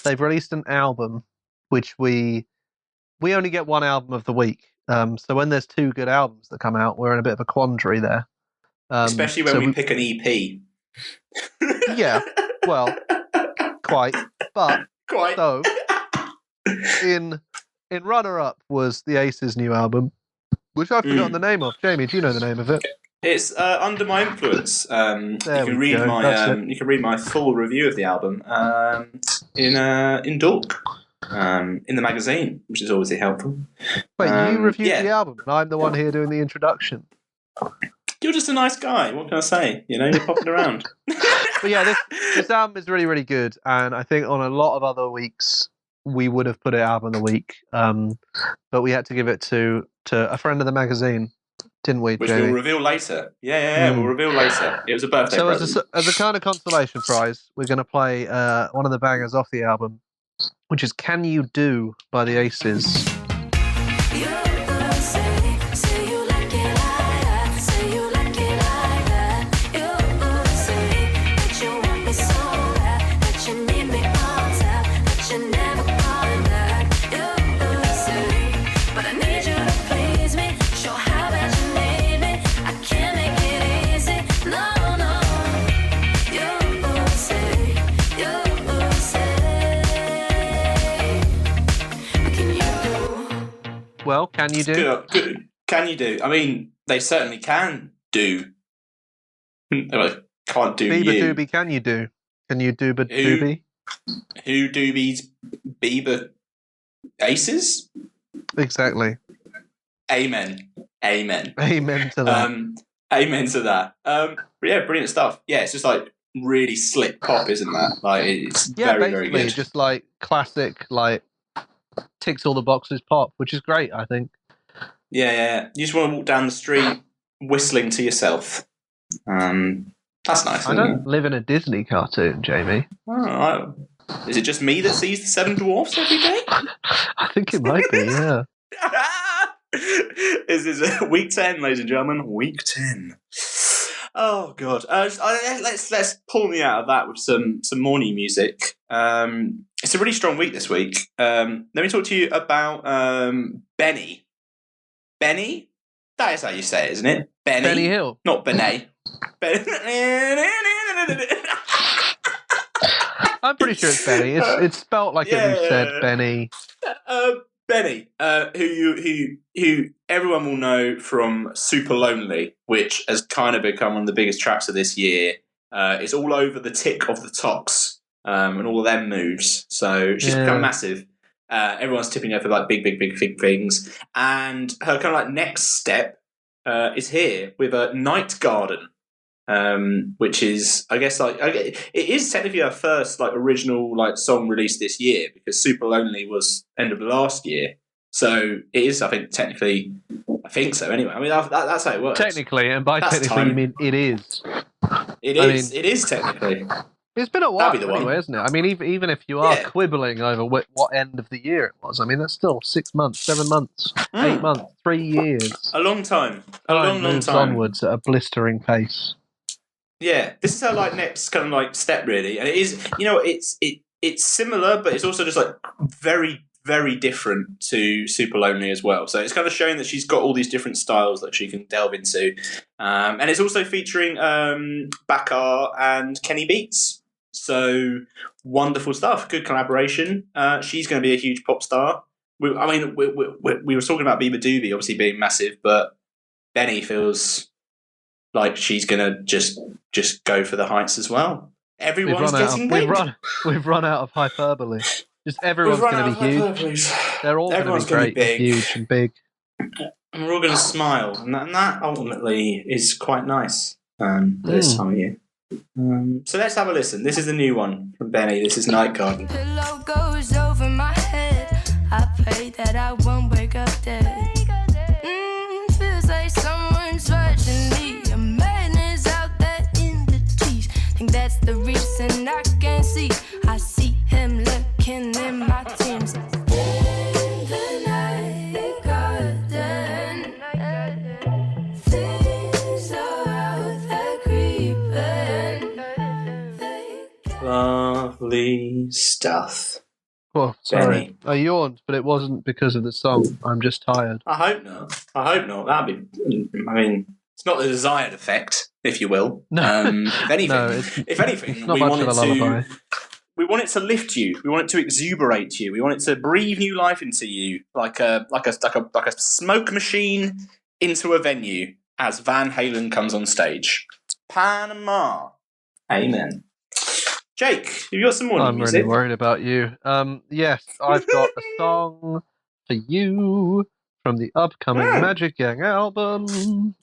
They've released an album, which we only get one album of the week. So when there's two good albums that come out, we're in a bit of a quandary there. Especially when we pick an EP. Yeah, well, quite. But, so, in runner-up was the Aces' new album, which I've forgotten the name of. Jamie, do you know the name of it? It's Under My Influence. You can read my full review of the album in Dork, in the magazine, which is obviously helpful. Wait, you reviewed the album, and I'm the one here doing the introduction. You're just a nice guy. What can I say? You know, you're popping around. But yeah, this album is really, really good, and I think on a lot of other weeks we would have put it album of the week, but we had to give it to a friend of the magazine, didn't we, Which Jamie? we'll reveal later. Yeah, we'll reveal later. It was a birthday present. So as a kind of consolation prize, we're going to play one of the bangers off the album, which is Can You Do by the Aces. Say you Well, can you do? Good. Can you do? I mean, they certainly can do. Can't do you. Beabadoobee, can you do? Can you Beabadoobee? Who doobies Bieber aces? Exactly. Amen. Amen to that. Amen to that. Yeah, brilliant stuff. Yeah, it's just like really slick pop, isn't that? Like it's very, very good. Just like classic, like ticks all the boxes pop, which is great, I think. Yeah. You just want to walk down the street whistling to yourself. That's nice. I don't live in a Disney cartoon, Jamie. Oh, is it just me that sees the Seven Dwarfs every day? I think it might be, yeah. This is week 10, ladies and gentlemen. Week 10. Oh god. Let's pull me out of that with some more new music. It's a really strong week this week. Let me talk to you about BENEE. BENEE? That is how you say it, isn't it? BENEE. Benny Hill. Not BENEE. I'm pretty sure it's Benny. It's spelt like if you said Benny. BENEE, who everyone will know from Super Lonely, which has kind of become one of the biggest tracks of this year. It's all over the tick of the tops and all of them moves. So she's become massive. Everyone's tipping her for like big things. And her kind of like next step is here with a Night Garden. Which is, I guess, like it is technically her first like original like song released this year because Super Lonely was end of last year, so it is. I think technically, I think so. Anyway, I mean that's how it works. Technically, and by that's technically you mean it is. It is technically. It's been a while anyway, isn't it? I mean, even if you are quibbling over what end of the year it was, I mean that's still 6 months, 7 months, 8 months, 3 years. A long time. A long time. Onwards at a blistering pace. Yeah, this is her like next kind of like step really, and it is, you know, it's similar, but it's also just like very, very different to Super Lonely as well. So it's kind of showing that she's got all these different styles that she can delve into, and it's also featuring Bakar and Kenny Beats. So wonderful stuff, good collaboration. She's going to be a huge pop star. We were talking about Beabadoobee obviously being massive, but BENEE feels like she's gonna just go for the heights as well. Everyone's getting big. We've run out of hyperbole. Just everyone's going to be huge. They're all going to be great, big. Huge and big. And we're all going to smile, and that ultimately is quite nice this time of year. So let's have a listen. This is the new one from BENEE. This is Night Garden. Pillow goes over my head. I pray that I won't wake up dead. Feels like someone's watching me. That's the reason I can see. I see him looking in my teens. In the night garden, things are out there creeping. Lovely stuff. Oh, sorry. I yawned, but it wasn't because of the song. I'm just tired. I hope not. That'd be. I mean, it's not the desired effect, if you will. No. If anything, we want it to lift you. We want it to exuberate you. We want it to breathe new life into you, like a smoke machine into a venue as Van Halen comes on stage. Panama. Amen. Jake, have you got some more music? I'm really worried about you. Yes, I've got a song for you from the upcoming Magic Gang album.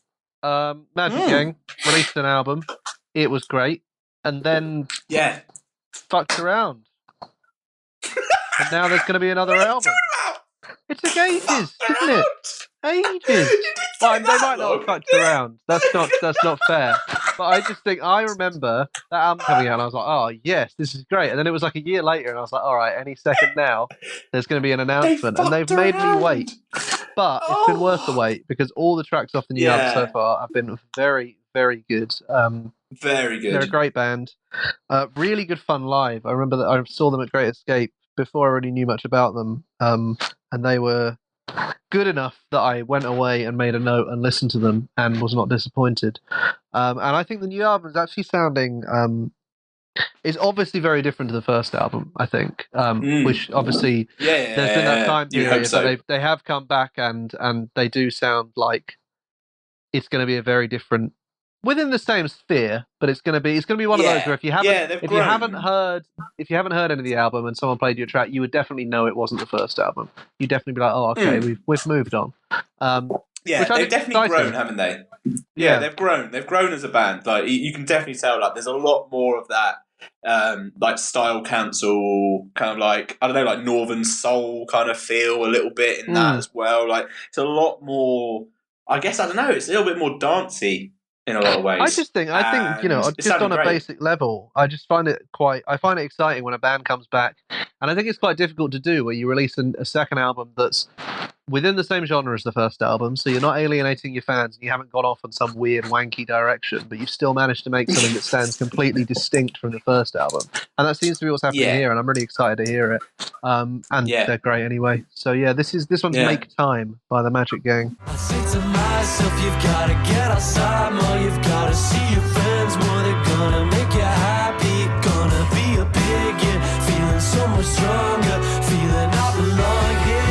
Magic Gang released an album. It was great, and then fucked around. And now there's going to be another album. It took ages, didn't it? Ages. Well, they might not have fucked around. That's not fair. But I just think I remember that album coming out, and I was like, "Oh yes, this is great." And then it was like a year later, and I was like, "All right, any second now, there's going to be an announcement." And they've made me wait, but it's been worth the wait because all the tracks off the new album so far have been very, very good. Very good. They're a great band. Really good fun live. I remember that I saw them at Great Escape before I really knew much about them, and they were good enough that I went away and made a note and listened to them and was not disappointed. And I think the new album is actually sounding It's obviously very different to the first album, I think. Which obviously there's been that time period that they have come back and they do sound like it's going to be a very different within the same sphere, but it's going to be one of those where if you haven't heard any of the album and someone played your track, you would definitely know it wasn't the first album. You'd definitely be like, oh, okay, we've moved on. They've definitely grown, haven't they? Yeah, they've grown. They've grown as a band. Like you can definitely tell. Like there's a lot more of that, like Style Council, kind of like I don't know, like Northern Soul kind of feel a little bit in that as well. Like it's a lot more. I guess I don't know. It's a little bit more dancey in a lot of ways. I think just on a basic level, I just find it exciting when a band comes back, and I think it's quite difficult to do where you release a second album that's within the same genre as the first album, so you're not alienating your fans and you haven't gone off on some weird wanky direction, but you've still managed to make something that stands completely distinct from the first album. And that seems to be what's happening here, and I'm really excited to hear it. And they're great anyway. So this one's Make Time by the Magic Gang. I say to myself, you've gotta get outside more, you've gotta see your friends more, they're gonna make you happy, gonna be a big year, feeling so much stronger, feeling I belong here.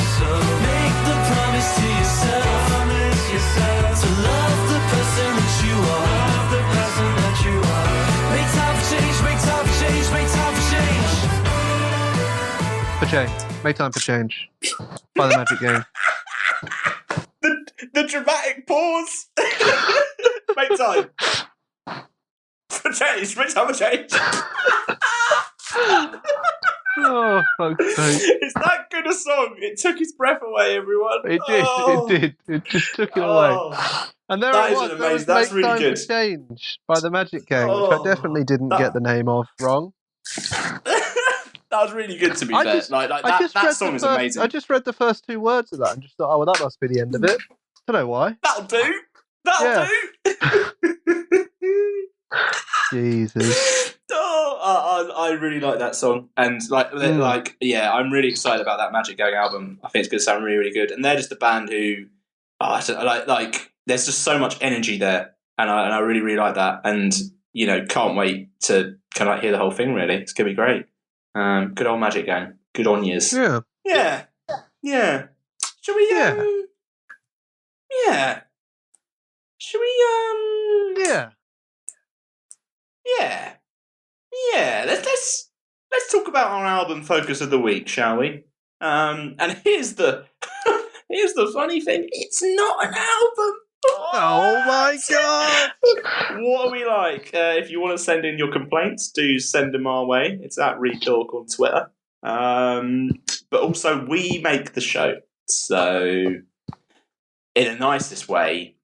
Make the promise to yourself, to love the person that you are, Make time for change, make time for change, make time for change. Make Time for Change by the Magic Gang. The dramatic pause. Make time for change, make time for change. Oh, fuck's sake. It's that good a song. It took his breath away, everyone. It did. It just took it away. And there that it was. That was That's Make really Time good. For Change by the Magic Gang, which I definitely didn't get the name of wrong. That was really good, to be fair. That song is amazing. I just read the first two words of that and just thought, oh, well, that must be the end of it. Don't know why. That'll do. Jesus. I really like that song, and I'm really excited about that Magic Gang album. I think it's going to sound really, really good. And they're just a band who, there's just so much energy there, and I really, really like that. And can't wait to kind of hear the whole thing. Really, it's going to be great. Good old Magic Gang. Good on yous. Yeah. Should we? Yeah. Should we? Yeah. Let's talk about our album focus of the week, shall we? And here's the funny thing: it's not an album. Oh my god! What are we like? If you want to send in your complaints, do send them our way. It's at Retalk on Twitter. But also, we make the show, so in the nicest way,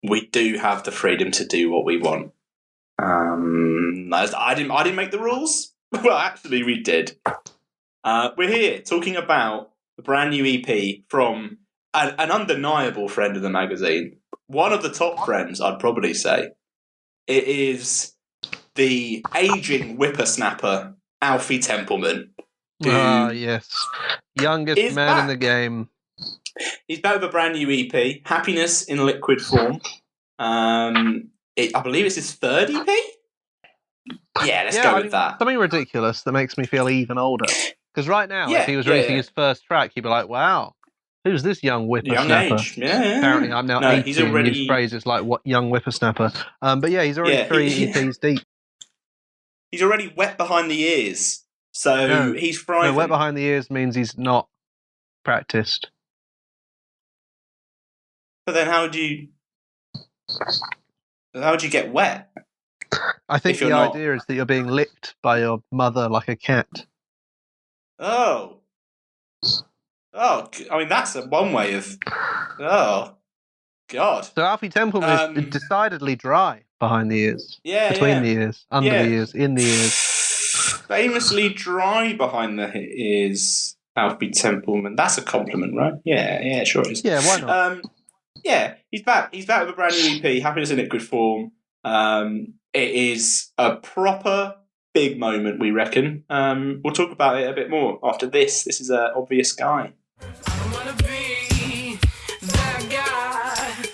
we do have the freedom to do what we want. I didn't make the rules. Well, actually, we did. We're here talking about the brand new EP from an undeniable friend of the magazine. One of the top friends, I'd probably say. It is the aging whippersnapper, Alfie Templeman. Yes. Youngest man in the game. He's back with a brand new EP, Happiness in Liquid Form. I believe it's his third EP? Yeah, let's go with that. Something ridiculous that makes me feel even older. Because right now, if he was releasing his first track, he'd be like, wow, who's this young whippersnapper? Young age, yeah. Apparently, I'm now 18 and his phrase is like, what young whippersnapper? But he's already 3 EPs deep. He's already wet behind the ears. So he's thriving. No, wet behind the ears means he's not practiced. But then how would you get wet? I think the idea is that you're being licked by your mother like a cat. Oh, I mean, that's one way of... Oh, God. So Alfie Templeman is decidedly dry behind the ears. Yeah, Between the ears, under the ears, in the ears. Famously dry behind the ears, Alfie Templeman. That's a compliment, right? Yeah, sure it is. Yeah, why not? He's back. He's back with a brand new EP, Happiness in Liquid Form. It is a proper big moment, we reckon. We'll talk about it a bit more after this. This is an Obvious Guy. I wanna be that guy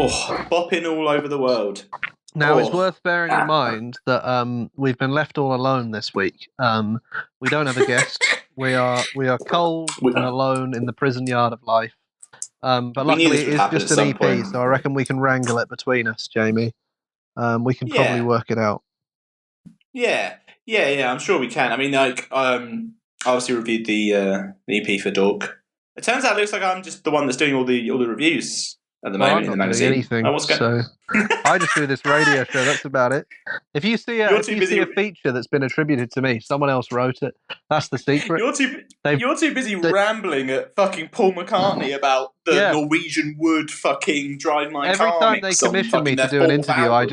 bopping all over the world. Now, it's worth bearing in mind that we've been left all alone this week. We don't have a guest. We are cold and alone in the prison yard of life. But luckily, it is just an EP, so I reckon we can wrangle it between us, Jamie. We can probably work it out. Yeah. I'm sure we can. I mean, like, I obviously reviewed the EP for Dork. It turns out it looks like I'm just the one that's doing all the reviews at the moment in the magazine. Anything, so I just do this radio show. That's about it. If you see a feature that's been attributed to me, someone else wrote it. That's the secret. You're too busy rambling at fucking Paul McCartney about the Norwegian Wood fucking Drive My Car. Every time they commission me to do an interview, I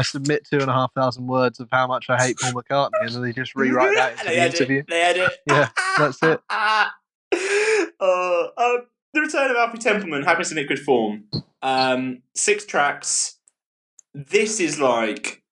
submit 2,500 words of how much I hate Paul McCartney, and then they just rewrite that into the interview. They edit. Yeah, that's it. The return of Alfie Templeman, Happiness in Liquid Form. 6 tracks. This is like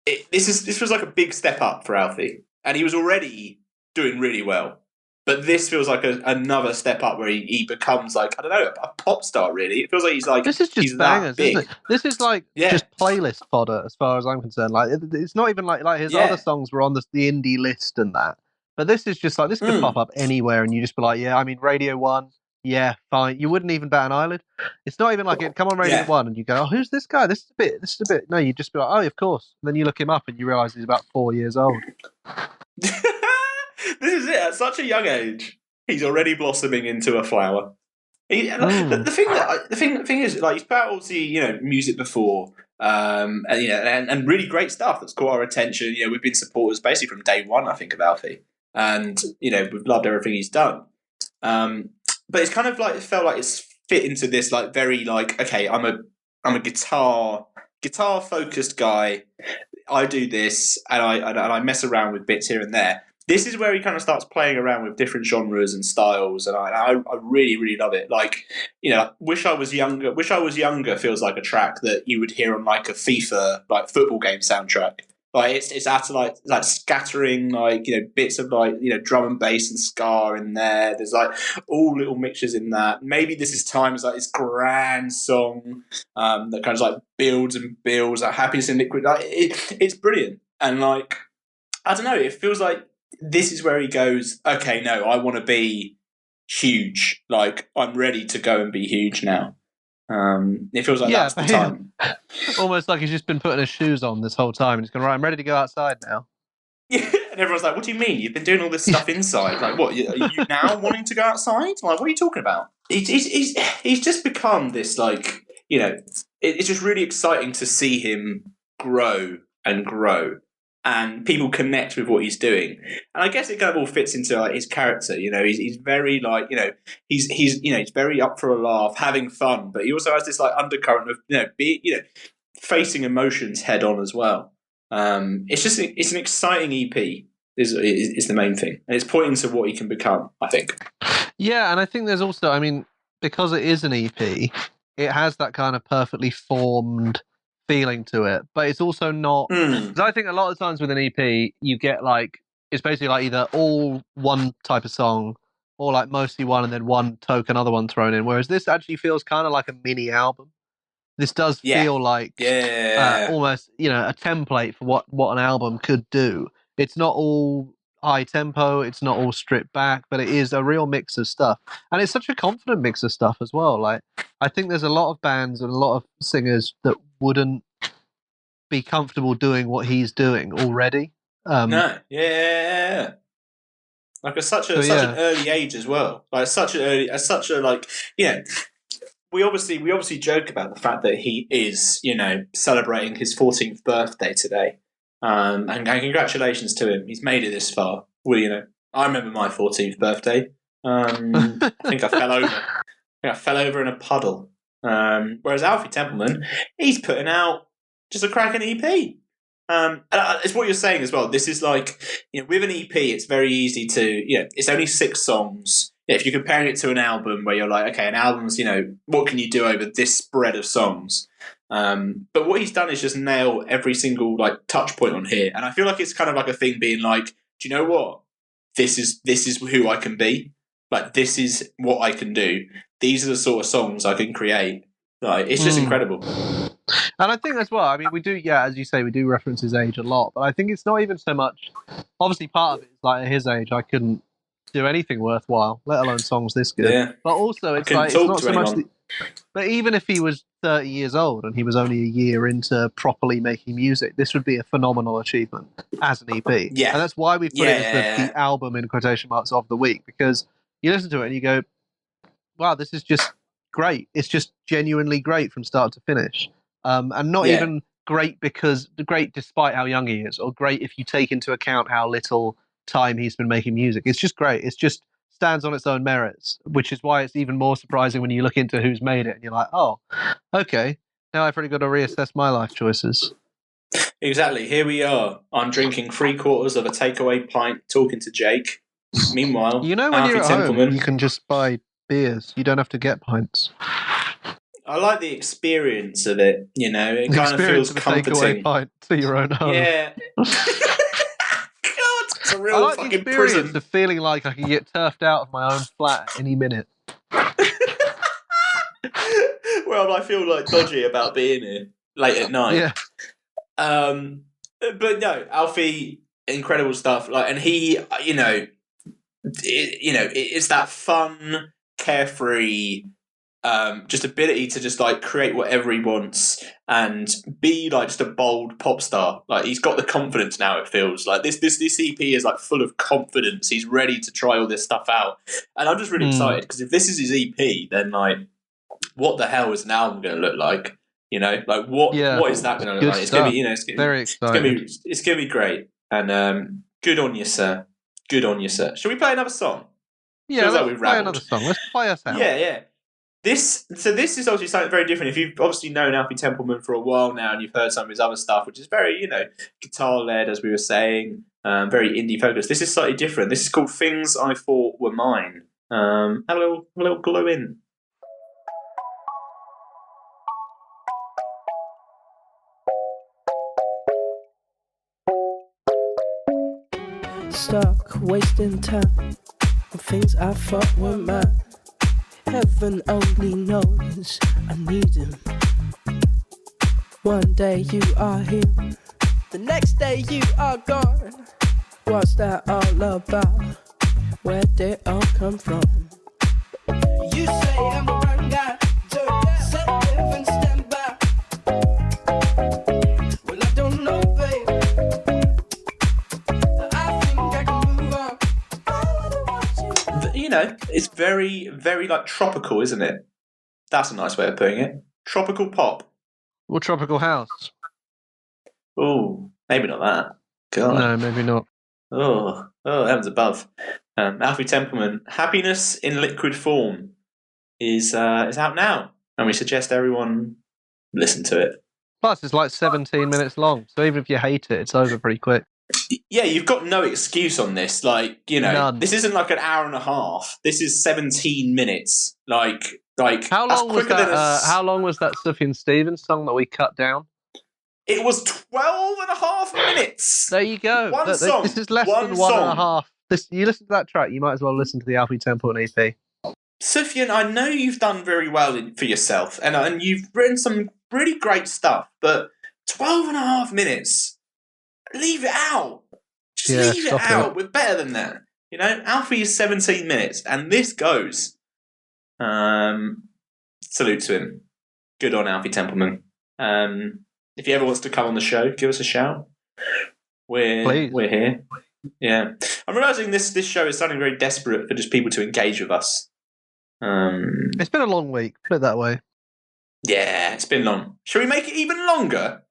this was like a big step up for Alfie, and he was already doing really well. But this feels like another step up where he becomes like, I don't know, a pop star. Really, it feels like he's like this is just bangers, isn't it? This is like just playlist fodder as far as I'm concerned. Like it's not even like his other songs were on the indie list and that. But this is just like, this could pop up anywhere and you just be like, yeah, I mean, Radio 1, yeah, fine. You wouldn't even bat an eyelid. It's not even like it come on Radio 1 and you go, oh, who's this guy? This is a bit. No, you just be like, oh, of course. And then you look him up and you realise he's about 4 years old. This is it. At such a young age, he's already blossoming into a flower. The thing is, like, he's put out obviously, music before, and really great stuff that's caught our attention. We've been supporters basically from day one, I think, of Alfie. And, we've loved everything he's done. But it's kind of like, it felt like it's fit into this, like, very, like, okay, I'm a guitar focused guy. I do this and I mess around with bits here and there. This is where he kind of starts playing around with different genres and styles, and I really, really love it. Like, Wish I Was Younger. Wish I Was Younger feels like a track that you would hear on like a FIFA like football game soundtrack. Like it's after like scattering like bits of like drum and bass and ska in there. There's like all little mixtures in that. Maybe This Is Time is like this grand song that kind of like builds and builds. Like Happiness in Liquid. Like it's brilliant, and like I don't know. It feels like this is where he goes, okay, no, I want to be huge. Like, I'm ready to go and be huge now. It feels like that's the time. Almost like he's just been putting his shoes on this whole time and he's going, right, I'm ready to go outside now. Yeah, and everyone's like, what do you mean? You've been doing all this stuff inside. Like, what, are you now wanting to go outside? Like, what are you talking about? He's just become this, like, it's just really exciting to see him grow and grow. And people connect with what he's doing, and I guess it kind of all fits into like his character. He's very like he's very up for a laugh, having fun, but he also has this like undercurrent of facing emotions head on as well. It's an exciting EP. Is the main thing, and it's pointing to what he can become, I think. Yeah, and I think there's also, I mean, because it is an EP, it has that kind of perfectly formed feeling to it, but it's also not, because I think a lot of times with an EP you get like, it's basically like either all one type of song or like mostly one and then one token other one thrown in, whereas this actually feels kind of like a mini album. This does feel like almost a template for what an album could do. It's not all high tempo, it's not all stripped back, but it is a real mix of stuff, and it's such a confident mix of stuff as well. Like, I think there's a lot of bands and a lot of singers that wouldn't be comfortable doing what he's doing already. Like at such an early age as well. Like we obviously joke about the fact that he is celebrating his 14th birthday today. And congratulations to him. He's made it this far. Well, I remember my 14th birthday. I think I fell over in a puddle. Whereas Alfie Templeman, he's putting out just a cracking EP. And it's what you're saying as well. This is like, with an EP, it's very easy to, it's only 6 songs. If you're comparing it to an album where you're like, okay, an album's, what can you do over this spread of songs? But what he's done is just nail every single like touch point on here, and I feel like it's kind of like a thing being like, do you know what? This is who I can be. Like, this is what I can do. These are the sort of songs I can create, Like, it's just incredible. And I think as well, I mean, we do, as you say, we do reference his age a lot, but I think it's not even so much. Obviously, part of it is like at his age, I couldn't do anything worthwhile, let alone songs this good. Yeah. But also, it's couldn't like it's talk not to so much. anyone. But even if he was 30 years old and he was only a year into properly making music, this would be a phenomenal achievement as an EP. Yeah. And that's why we put it as the album in quotation marks of the week, because you listen to it and you go, wow, this is just great. It's just genuinely great from start to finish. And not even great despite how young he is, or great if you take into account how little time he's been making music. It's just great. It's just stands on its own merits, which is why it's even more surprising when you look into who's made it and you're like, oh, okay, now I've really got to reassess my life choices. Exactly. Here we are. I'm drinking 3/4 of a takeaway pint, talking to Jake. Meanwhile, when Alfie you're at Templeman, home, you can just buy beers. You don't have to get pints. I like the experience of it. It kind of feels comforting. Takeaway pint to your own home. Yeah. God, it's a real I like fucking the experience prison. of feeling like I can get turfed out of my own flat at any minute. Well, I feel like dodgy about being here late at night. Yeah. But no, Alfie, incredible stuff. Like, and he, it's that fun, carefree, just ability to just like create whatever he wants and be like just a bold pop star. Like, he's got the confidence now. It feels like this EP is like full of confidence. He's ready to try all this stuff out, and I'm just really excited because if this is his EP, then like, what the hell is an album going to look like? Like what is that going to look like? It's going to be, very exciting. It's going to be great. And good on you, sir. Good on you, sir. Shall we play another song? Yeah, let's play another song. Let's play us out. Yeah. This is obviously something very different. If you've obviously known Alfie Templeman for a while now and you've heard some of his other stuff, which is very, guitar-led, as we were saying, very indie-focused. This is slightly different. This is called Things I Thought Were Mine. Have a little glow in. Stuck wasting time on things I thought were mine. Heaven only knows I need him. One day you are here, the next day you are gone. What's that all about? Where did it all come from? You say I'm the wrong guy, so live and stand by. Well, I don't know, babe. It's very, very like tropical, isn't it? That's a nice way of putting it. Tropical pop. Or tropical house. Oh, maybe not that. God. No, maybe not. Oh, heavens above. Alfie Templeman, Happiness in Liquid Form is out now, and we suggest everyone listen to it. Plus, it's like 17 minutes long, so even if you hate it, it's over pretty quick. Yeah, you've got no excuse on this. Like, None. This isn't like an hour and a half. This is 17 minutes. Like how long was that? How long was that Sufjan Stevens song that we cut down? It was 12 and a half minutes. There you go. One song. This is less than one and a half. You listen to that track, you might as well listen to the Alfie Templeman EP. Sufjan, I know you've done very well for yourself, and you've written some really great stuff, but 12 and a half minutes. Leave it out. Just leave it out. We're better than that. Alfie is 17 minutes, and this goes. Salute to him. Good on Alfie Templeman. If he ever wants to come on the show, give us a shout. We're here. Yeah, I'm realising this show is sounding very desperate for just people to engage with us. It's been a long week. Put it that way. Yeah, it's been long. Shall we make it even longer?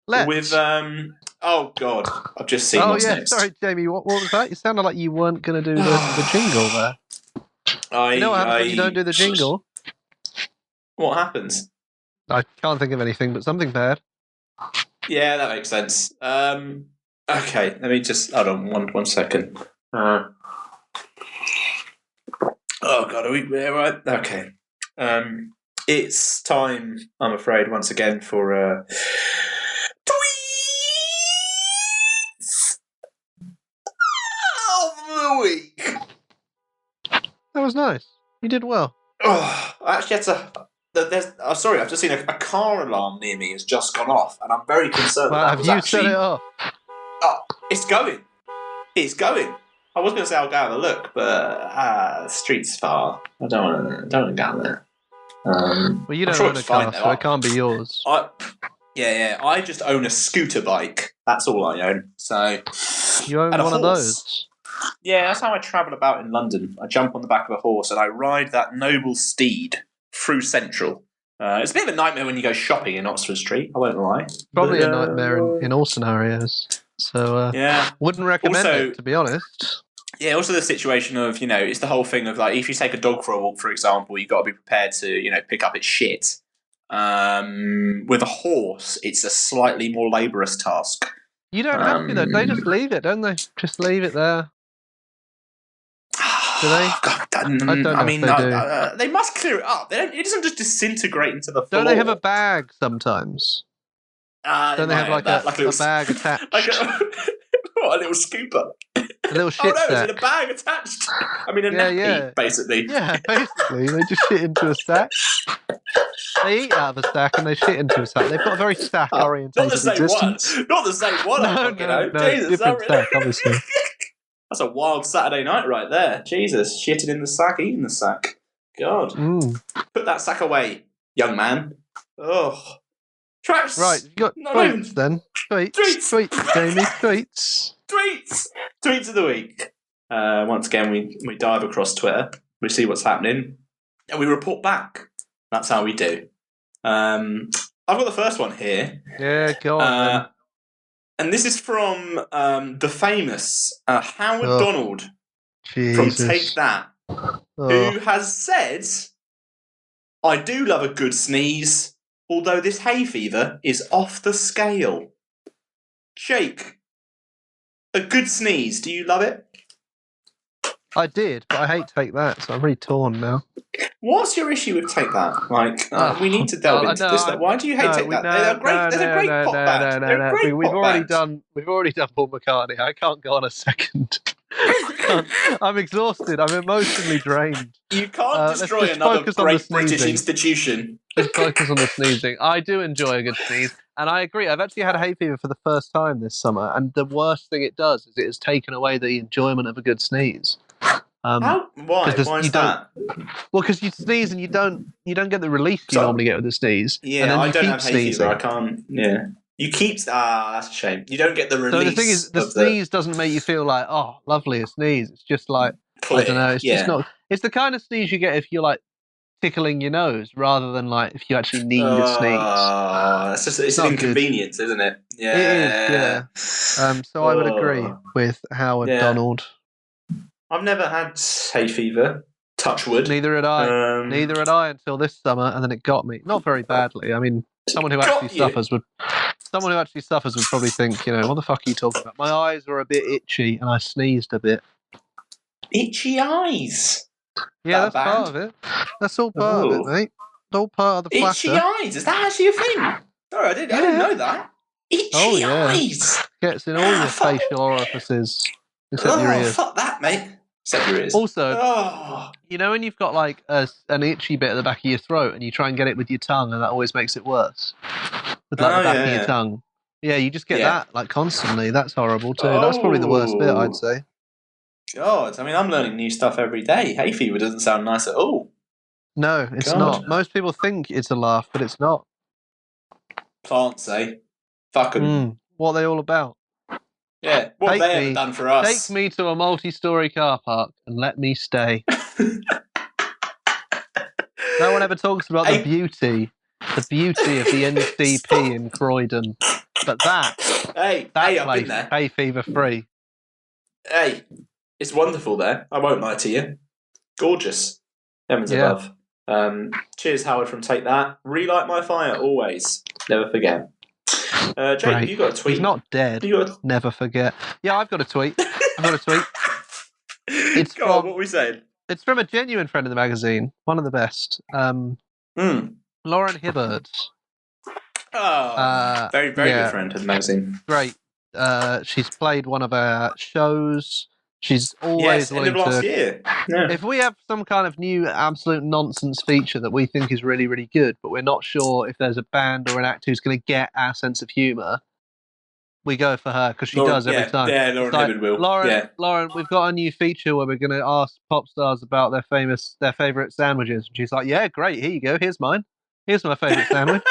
Let's. With oh god, I've just seen what's next. Sorry, Jamie. What was that? You sounded like you weren't going to do the jingle there. You know what happens when you don't do the jingle? What happens? I can't think of anything, but something bad. Yeah, that makes sense. Okay, let me just hold on one second. Oh god, are we right? Okay. It's time, I'm afraid, once again for tweets of the week. That was nice. You did well. Oh, I actually had to Sorry, I've just seen a car alarm near me has just gone off, and I'm very concerned. Well, have you set it off? Oh, it's going. It's going. I was going to say I'll go have a look, but the street's far. I don't want to go there. Well, you don't own a car, so it can't be yours. I just own a scooter bike. That's all I own. So you own one of those? Yeah, that's how I travel about in London. I jump on the back of a horse and I ride that noble steed through Central. It's a bit of a nightmare when you go shopping in Oxford Street, I won't lie. Probably a nightmare in all scenarios. So, wouldn't recommend it, to be honest. Yeah, also the situation of, it's the whole thing of, like, if you take a dog for a walk, for example, you've got to be prepared to, pick up its shit. With a horse, it's a slightly more laborious task. You don't have to, though. They just leave it, don't they? Just leave it there. Do they? God, I don't know if they do. They must clear it up. It doesn't just disintegrate into the floor. Don't they have a bag sometimes? Don't they have like a bag attached? What, a little scooper? A little shit sack. It's in a bag attached. I mean, a nappy, basically. Yeah, basically. They just shit into a sack. They eat out of a sack and they shit into a sack. They've got a very sack-orientated Not the same existence. one. Not the same one. No, Jesus, different sack, obviously. That's a wild Saturday night right there. Jesus, shitting in the sack, eating the sack. God. Put that sack away, young man. Ugh. Traps. Right, you got tweets then. Tweets, Jamie. Tweets of the week. Once again, we dive across Twitter. We see what's happening, and we report back. That's how we do. I've got the first one here. Yeah, go on. And this is from the famous Howard Donald Jesus. from Take That, who has said, "I do love a good sneeze, although this hay fever is off the scale." Jake, a good sneeze, do you love it? I did, but I hate Take That, so I'm really torn now. What's your issue with Take That? Like, we need to delve into this. Why do you hate Take That? They're great. There's a great pop band. We've already done Paul McCartney. I can't go on a second. I'm exhausted. I'm emotionally drained. You can't destroy another great British institution. Just focus on the sneezing. I do enjoy a good sneeze, and I agree. I've actually had hay fever for the first time this summer, and the worst thing it does is it has taken away the enjoyment of a good sneeze. Why? Why is that? Well, because you sneeze and you don't get the relief you normally get with a sneeze. Yeah, and then I you don't keep have hay sneezing. fever. I can't. Yeah, you keep. That's a shame. You don't get the relief. So the thing is, the sneeze doesn't make you feel like, oh, lovely, a sneeze. It's just like clear. I don't know. It's just not. It's the kind of sneeze you get if you're like tickling your nose, rather than like if you actually need a sneeze. It's an inconvenience, isn't it? Yeah, it is. Yeah. So I would agree with Howard Donald. I've never had hay fever. Touch wood. Neither had I. Neither had I until this summer, and then it got me. Not very badly. I mean, someone who actually suffers would probably think, what the fuck are you talking about? My eyes were a bit itchy, and I sneezed a bit. Itchy eyes. Yeah, that's part of it. That's all part of it, mate. It's all part of the platter. Itchy eyes. Is that actually a thing? Sorry, I didn't know that. Itchy eyes. Gets in all your facial orifices, except your ears. Fuck that, mate. Except your ears. Also, when you've got like an itchy bit at the back of your throat and you try and get it with your tongue, and that always makes it worse. With like the back of your tongue. Yeah, you just get that like constantly. That's horrible too. That's probably the worst bit, I'd say. God, I mean, I'm learning new stuff every day. Hay fever doesn't sound nice at all. No, it's not. Most people think it's a laugh, but it's not. Plants, eh? Fuck 'em. What are they all about? Yeah, what have they ever done for us? Take me to a multi-storey car park and let me stay. No one ever talks about the beauty of the NCP in Croydon. But that I've place, been there. hay fever free. Hey, it's wonderful there. I won't lie to you. Gorgeous. Heavens above. Cheers, Howard, from Take That. Relight my fire, always. Never forget. Jake, have you got a tweet? He's not dead. Never forget. Yeah, I've got a tweet. It's what were we saying? It's from a genuine friend of the magazine. One of the best. Lauren Hibbard. Very, very good friend of the magazine. Great. She's played one of our shows. She's always Yes, end willing of last to. year. Yeah. If we have some kind of new absolute nonsense feature that we think is really, really good, but we're not sure if there's a band or an actor who's going to get our sense of humour, we go for her because she does every time. Yeah, Lauren Hibbard will. Lauren, we've got a new feature where we're going to ask pop stars about their favourite sandwiches. And she's like, yeah, great, here you go, here's mine. Here's my favourite sandwich.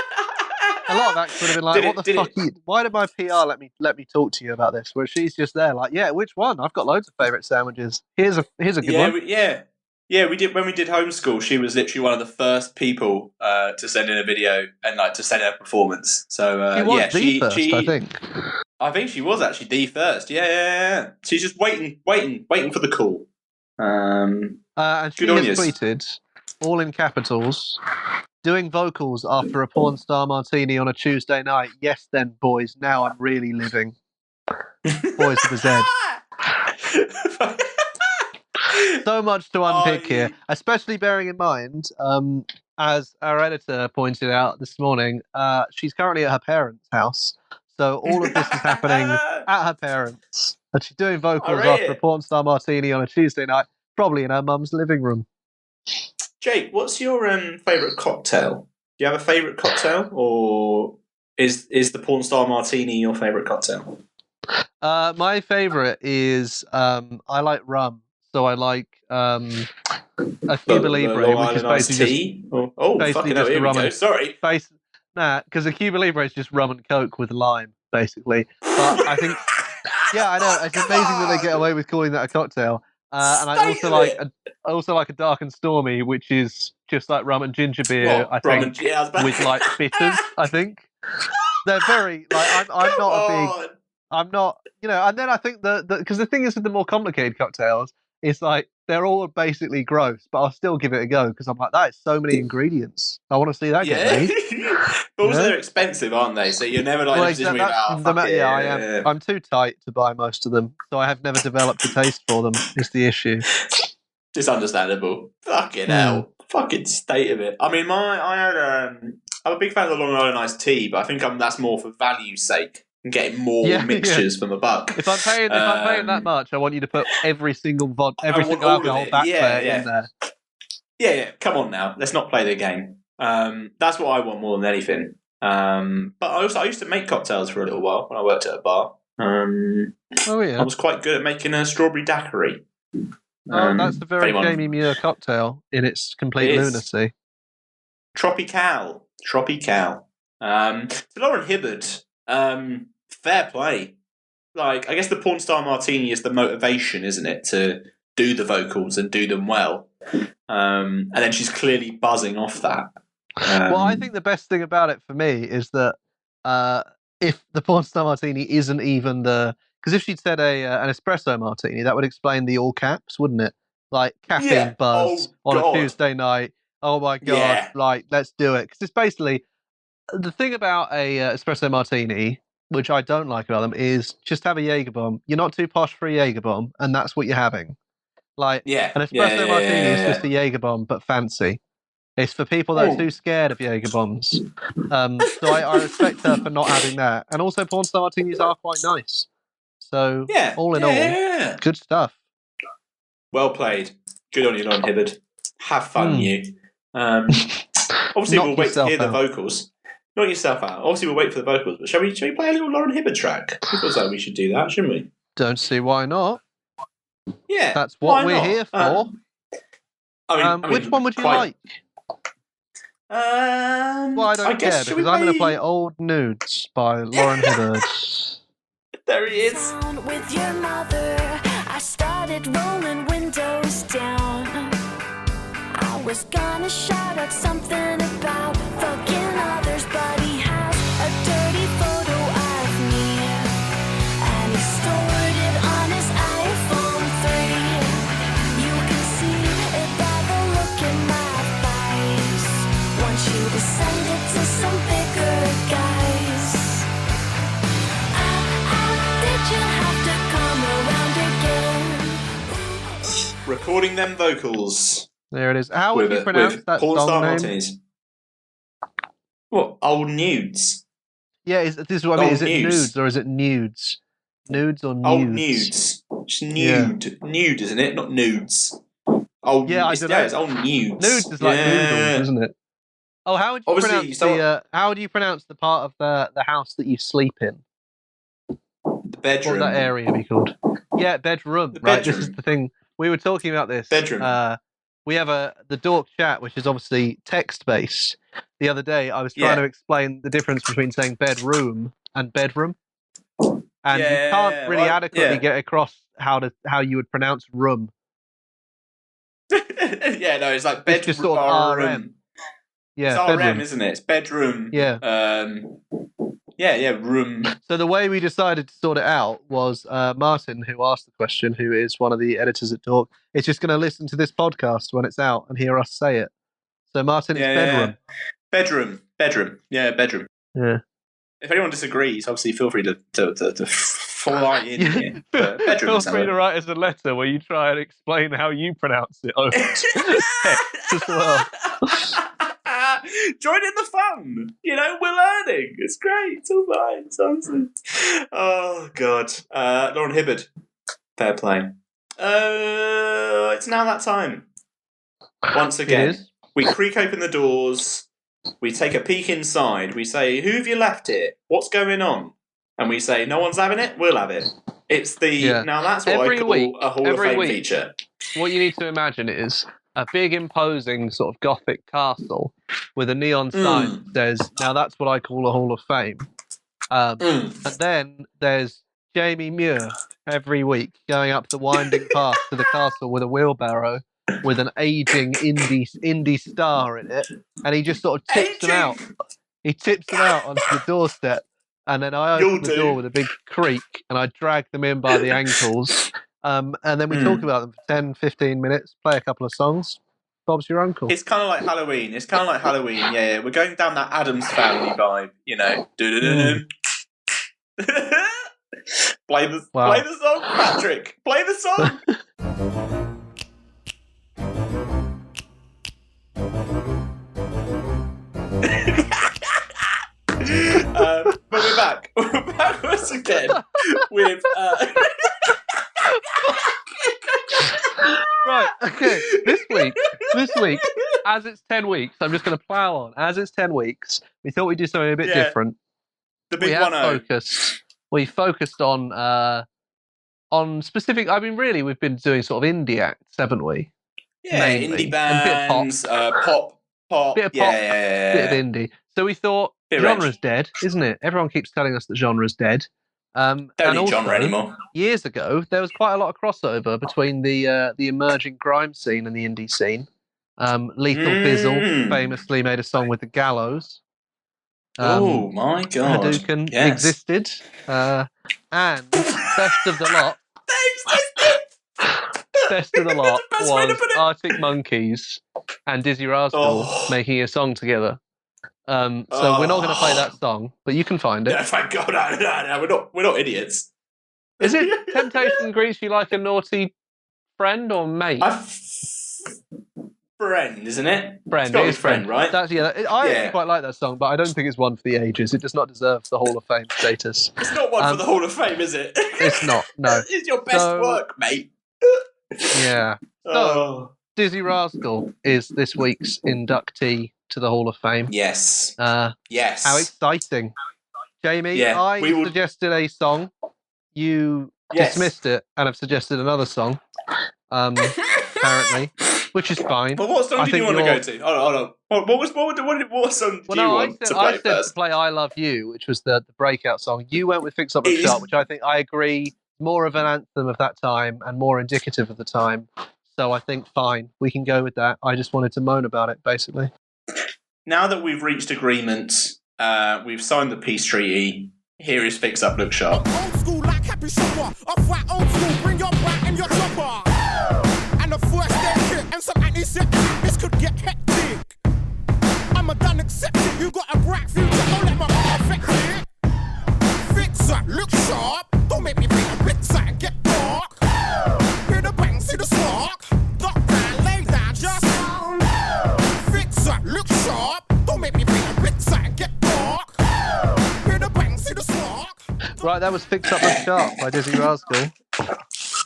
A lot of acts would have been like, "What the fuck? Why did my PR let me talk to you about this?" Where she's just there, like, "Yeah, which one? I've got loads of favourite sandwiches. Here's a good one." We did when we did homeschool. She was literally one of the first people to send in a video and like to send in a performance. So she was the first, I think. I think she was actually the first. Yeah. She's just waiting for the call. And she has tweeted, all in capitals. Doing vocals after a porn star martini on a Tuesday night. Yes, then, boys. Now I'm really living. Boys with a Z. So much to unpick here, especially bearing in mind, as our editor pointed out this morning, she's currently at her parents' house. So all of this is happening at her parents'. And she's doing vocals after a porn star martini on a Tuesday night, probably in her mum's living room. Jake, what's your favourite cocktail? Do you have a favourite cocktail, or is the porn star martini your favourite cocktail? My favourite is I like rum, so I like a Cuba Libre, which is basically just rum and sorry. Because a Cuba Libre is just rum and coke with lime, basically. But I think, yeah, I know it's amazing that they get away with calling that a cocktail. And I also like a dark and stormy, which is just like rum and ginger beer. I think with like bitters. I think they're very like I'm not, and then I think that because the thing is with the more complicated cocktails, it's like they're all basically gross, but I'll still give it a go because I'm like, that is so many ingredients. I want to see that get made. But also they're expensive, aren't they? So you're never like in a position where I am. I'm too tight to buy most of them, so I have never developed a taste for them. Is the issue? It's understandable. Fucking hell. Fucking state of it. I mean, I'm a big fan of the Long Island iced tea, but I think that's more for value's sake and getting more mixtures from a buck. If I'm paying that much, I want you to put every single alcohol back in there. Yeah. Come on now, let's not play the game. That's what I want more than anything. But I used to make cocktails for a little while when I worked at a bar. I was quite good at making a strawberry daiquiri. That's the very Jamie Muir cocktail in its complete lunacy. Tropical. To Lauren Hibbard, fair play. Like, I guess the porn star martini is the motivation, isn't it, to do the vocals and do them well. And then she's clearly buzzing off that. Well, I think the best thing about it for me is that if the porn star martini isn't even because if she'd said an espresso martini, that would explain the all caps, wouldn't it? Like caffeine buzz on a Tuesday night. Oh my god! Like, let's do it. Because it's basically the thing about a espresso martini, which I don't like about them, is just have a Jaeger bomb. You're not too posh for a Jaeger bomb, and that's what you're having. Like an espresso martini is just a Jaeger bomb, but fancy. It's for people that are too scared of Jaeger bombs. So I respect her for not having that. And also, porn star martinis are quite nice. So all in all, good stuff. Well played. Good on you, Lauren Hibbard. Have fun, you. Obviously, we'll wait to hear the vocals. Not yourself out. Obviously, we'll wait for the vocals. But shall we play a little Lauren Hibbard track? I feel like we should do that, shouldn't we? Don't see why not. Yeah, that's what we're here for. Which one would you like? Well, I don't care because I'm going to play Old Nudes by Lauren Hibbard. There he is. With your mother, I started rolling windows down. I was gonna shout out something about fucking others, but he has a dirty photo of me, and he stored it on his iPhone 3. You can see it by the look in my eyes. Want you to send it to some bigger guys. Did you have to come around again? Recording them vocals. There it is. How would you pronounce that porn song star name? Martinis. What? Old Nudes? Yeah, this is what I mean. Is it nudes or is it nudes? Nudes or nudes? Oh, nudes. It's nude. Yeah. Nude, isn't it? Not nudes. Oh, yeah, I don't know. It's old nudes. Nudes is like noodles, isn't it? Oh, how would you how do you pronounce the part of the house that you sleep in? The bedroom. What would that area be called? Yeah, bedroom. Right. This is the thing. We were talking about this. Bedroom. We have the Dork chat, which is obviously text-based. The other day, I was trying to explain the difference between saying bedroom and bedroom, and you can't really adequately get across how you would pronounce room. Yeah, no, it's like bedroom. It's just sort of RM. Yeah, it's bedroom. RM, isn't it? It's bedroom. Yeah. Room. So the way we decided to sort it out was Martin, who asked the question, who is one of the editors at Dork, is just going to listen to this podcast when it's out and hear us say it. So Martin, it's bedroom. Yeah. Bedroom. Yeah, bedroom. Yeah. If anyone disagrees, obviously feel free to fly in here. Feel free to write us a letter where you try and explain how you pronounce it over text as well. Join in the fun. You know, we're learning. It's great. It's all fine. It's awesome. Oh, God. Lauren Hibbard. Fair play. It's now that time. Once again, we creak open the doors. We take a peek inside. We say, who have you left here? What's going on? And we say, no one's having it. We'll have it. It's the... Now, that's what I call a Hall of Fame feature. What you need to imagine is a big, imposing sort of Gothic castle with a neon sign that says, now that's what I call a Hall of Fame. And then there's Jamie Muir every week going up the winding path to the castle with a wheelbarrow with an aging indie star in it. And he just sort of tips them out. He tips them out onto the doorstep. And then I open the door with a big creak and I drag them in by the ankles. And then we talk about them for 10, 15 minutes, play a couple of songs. Bob's your uncle. It's kind of like Halloween. Yeah. We're going down that Addams Family vibe, you know. Play the song, Patrick. Play the song. But we're back. We're back once again with... Right, okay. This week, as it's 10 weeks, I'm just going to plough on. As it's 10 weeks, we thought we'd do something a bit different. The big 1-0. We focused on specific... I mean, really, we've been doing sort of indie acts, haven't we? Yeah, mainly. Indie bands, pop. Bit of pop, bit of indie. So we thought, genre's dead, isn't it? Everyone keeps telling us that genre's dead. Don't need genre anymore. Years ago, there was quite a lot of crossover between the emerging grime scene and the indie scene. Lethal Bizzle famously made a song with the Gallows. Oh my God! Hadouken existed, and best of the lot. Best of the lot was Arctic Monkeys and Dizzee Rascal making a song together. So we're not going to play that song, but you can find it. Yeah, thank God. No, we're not idiots. Is it Temptation greets you like a naughty friend or mate? Friend, isn't it? Friend, it's friend, right? I actually quite like that song, but I don't think it's one for the ages. It does not deserve the Hall of Fame status. It's not one for the Hall of Fame, is it? It's not. No. It's your best work, mate. Yeah. So, Dizzee Rascal is this week's inductee to the Hall of Fame. Yes. Yes. How exciting. Jamie, I suggested a song. You dismissed it and have suggested another song, apparently, which is fine. But what song did you want to go to? Hold on. What song do you want to play I said first? to play I Love You, which was the breakout song. You went with Fix Up the Shop, which I think I agree more of an anthem of that time and more indicative of the time. So I think, fine, we can go with that. I just wanted to moan about it, basically. Now that we've reached agreement, we've signed the peace treaty, here is Fix Up, Look Sharp. Old school like happy shopper, upright old school, bring your brat and your chopper. And the first aid kit and some antiseptic, this could get hectic. I'm a done accepted, you got a bright future, don't let my heart affect it. Fix up, look sharp, don't make me bring a blitzer and get dark. Hear the bang, see the spark, duck down, lay down, just fix up, look sharp, don't make me bring a blitzer and get dark. Hear the bang, see the spark. Right, that was Fix Up the Chart by Dizzee Rascal.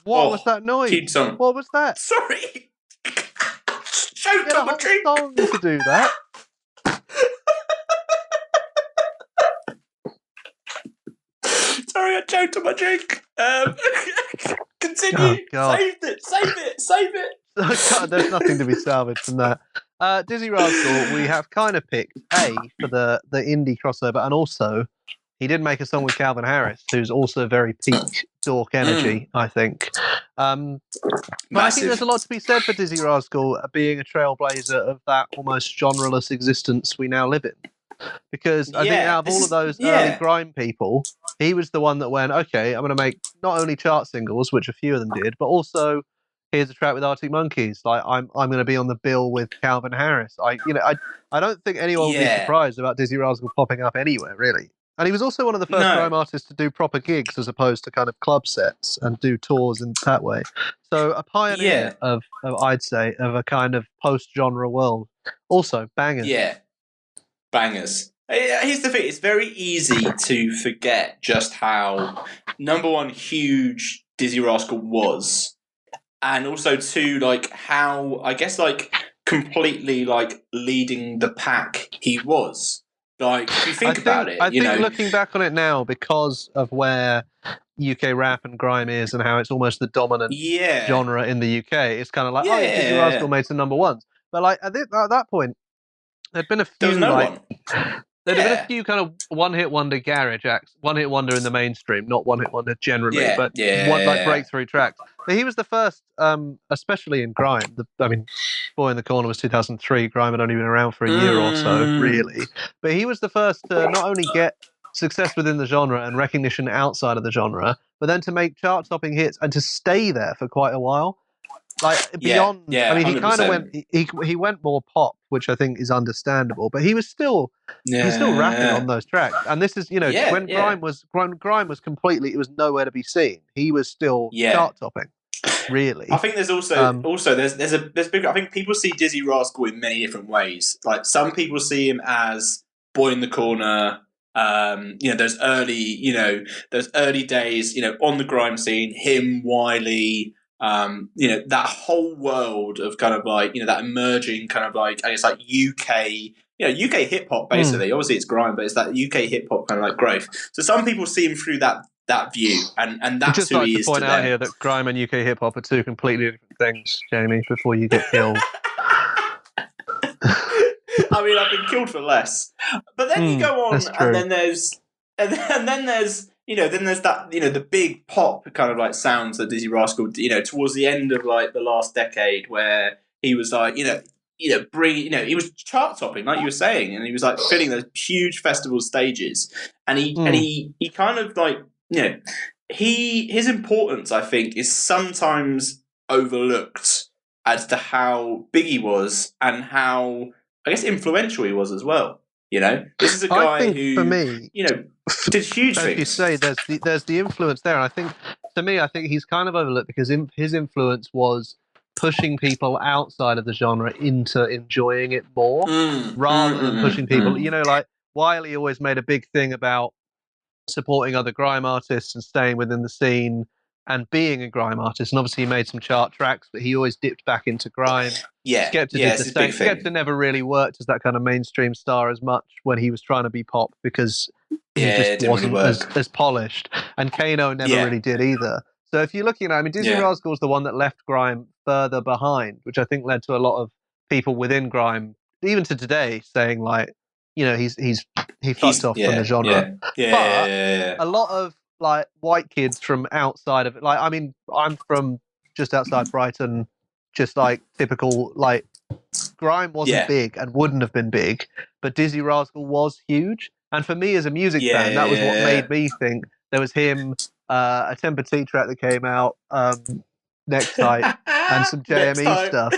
What was that noise? Keep some. What was that? Sorry. You had a whole song to do that. Sorry, I choked on my drink. Continue. Oh, God. Save it. There's nothing to be salvaged from that. Dizzee Rascal, we have kind of picked A for the indie crossover, and also he did make a song with Calvin Harris, who's also very peak dork energy, I think. But I think there's a lot to be said for Dizzee Rascal being a trailblazer of that almost genreless existence we now live in. Because I think out of all of those early grime people, he was the one that went, okay, I'm going to make not only chart singles, which a few of them did, but also here's a track with Arctic Monkeys. Like I'm going to be on the bill with Calvin Harris. I don't think anyone would be surprised about Dizzee Rascal popping up anywhere, really. And he was also one of the first grime artists to do proper gigs as opposed to kind of club sets and do tours in that way. So a pioneer of I'd say, of a kind of post-genre world. Also, bangers. Yeah. Bangers. Here's the thing, it's very easy to forget just how, number one, huge Dizzee Rascal was, and also, two, like, how, I guess, like, completely, like, leading the pack he was. Like, if you think about it, I think looking back on it now, because of where UK rap and grime is and how it's almost the dominant genre in the UK, it's kind of like, Dizzee Rascal made some number ones. But, like, at that point, there'd been a few, there was no one. There'd have been a few kind of one-hit wonder garage acts, one-hit wonder in the mainstream, not one-hit wonder generally, but like breakthrough tracks. But he was the first, especially in grime. Boy in the Corner was 2003. Grime had only been around for a year or so, really. But he was the first to not only get success within the genre and recognition outside of the genre, but then to make chart-topping hits and to stay there for quite a while. Like beyond, he kind of went. He went more pop, which I think is understandable. But he was still, he's still rapping on those tracks. And this is, when grime was completely, it was nowhere to be seen. He was still chart topping. Really, I think there's also there's big. I think people see Dizzee Rascal in many different ways. Like some people see him as Boy in the Corner. Those early days, on the grime scene. Him, Wiley. That whole world of kind of like, that emerging kind of like, I guess like UK hip hop basically. Obviously it's grime, but it's that UK hip hop kind of like growth. So some people see him through that view, and that's just who like he to is point to out them. here that grime and UK hip hop are two completely different things, Jamie, before you get killed. I mean, I've been killed for less. But then you go on, and then there's that, the big pop kind of like sounds that Dizzee Rascal, towards the end of like the last decade, where he was like, he was chart topping, like you were saying, and he was like filling those huge festival stages, and he kind of like, his importance, I think, is sometimes overlooked as to how big he was and how, I guess, influential he was as well. This is a guy who, for me, did huge things. As you say, there's the influence there. And I think, to me, he's kind of overlooked because his influence was pushing people outside of the genre into enjoying it more, rather than pushing people. Like Wiley always made a big thing about supporting other grime artists and staying within the scene and being a grime artist. And obviously he made some chart tracks, but he always dipped back into grime. Skepta did the same. Skepta never really worked as that kind of mainstream star as much when he was trying to be pop because he just wasn't as polished. And Kano never really did either. So if you're looking at, Dizzee Rascal's the one that left grime further behind, which I think led to a lot of people within grime, even to today, saying like, he fucked off from the genre. A lot of like white kids from outside of it, like I'm from just outside Brighton, just like typical, like grime wasn't big and wouldn't have been big, but Dizzee Rascal was huge. And for me as a music fan, that was what made me think there was him, a Temper T track that came out, Next Type, and some JME stuff.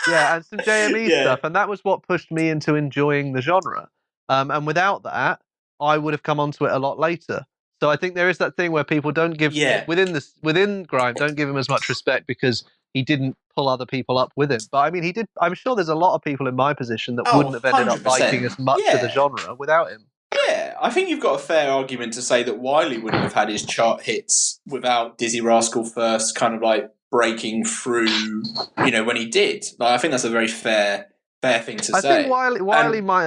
And some JME stuff, and that was what pushed me into enjoying the genre. And without that, I would have come onto it a lot later. So I think there is that thing where people don't give within grime, don't give him as much respect because he didn't pull other people up with him. But he did. I'm sure there's a lot of people in my position that wouldn't have ended up liking as much of the genre without him. Yeah, I think you've got a fair argument to say that Wiley wouldn't have had his chart hits without Dizzee Rascal first kind of like breaking through, when he did. Like, I think that's a very fair thing to say. I think Wiley might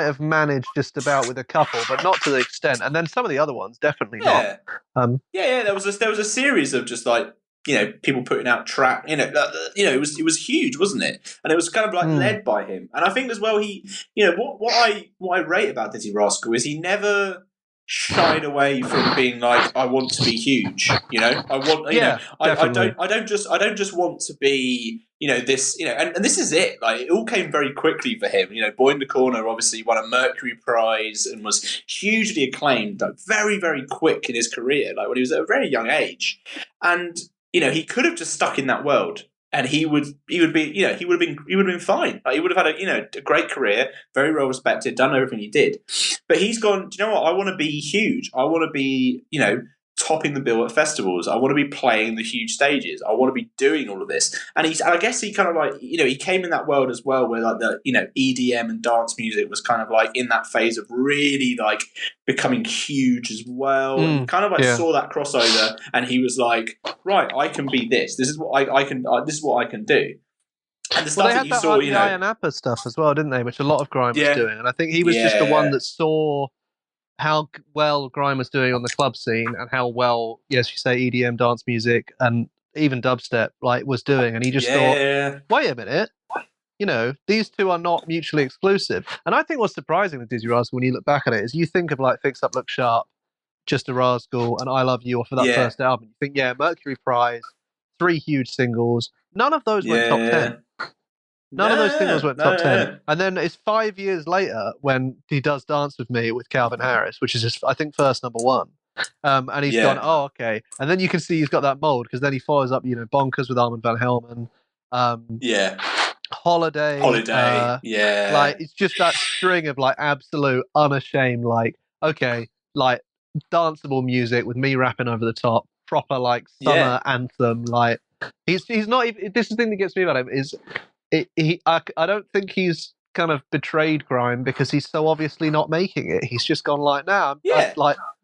have managed just about with a couple, but not to the extent. And then some of the other ones definitely not. There was a series of just like people putting out track. It was huge, wasn't it? And it was kind of like led by him. And I think as well he, what I rate about Dizzee Rascal is he never shied away from being like, I want to be huge. I want. I don't just want to be. This, and this is it. Like, it all came very quickly for him. Boy in the Corner obviously won a Mercury Prize and was hugely acclaimed, like very, very quick in his career, like when he was at a very young age. And he could have just stuck in that world, and he would have been fine. Like, he would have had a great career, very well respected, done everything he did. But he's gone, do you know what? I want to be huge. I want to be, topping the bill at festivals. I want to be playing the huge stages. I want to be doing all of this. And I guess he kind of like, he came in that world as well where like the, EDM and dance music was kind of like in that phase of really like becoming huge as well. And kind of like saw that crossover, and he was like, right, I can be this. This is what I can do. And the stuff they had that you saw, Ian Appa stuff as well, didn't they? Which a lot of grime was doing. And I think he was just the one that saw how well grime was doing on the club scene and how well, yes, you say EDM dance music and even dubstep was doing, and he just thought, wait a minute, these two are not mutually exclusive. And I think what's surprising with Dizzee Rascal when you look back at it is you think of like Fix Up Look Sharp, Just a Rascal, and I Love You off of that first album. You think, Mercury Prize, 3 huge singles. None of those went top 10. None of those singles went top 10. And then it's 5 years later when he does Dance With Me with Calvin Harris, which is his, I think, first number 1. And he's gone, oh, okay. And then you can see he's got that mold, because then he follows up, Bonkers with Armand Van Helden. Holiday. Like, it's just that string of like absolute unashamed, like, okay, like danceable music with me rapping over the top, proper like summer anthem. Like, he's not even, this is the thing that gets me about him is I don't think he's kind of betrayed grime because he's so obviously not making it. He's just gone like,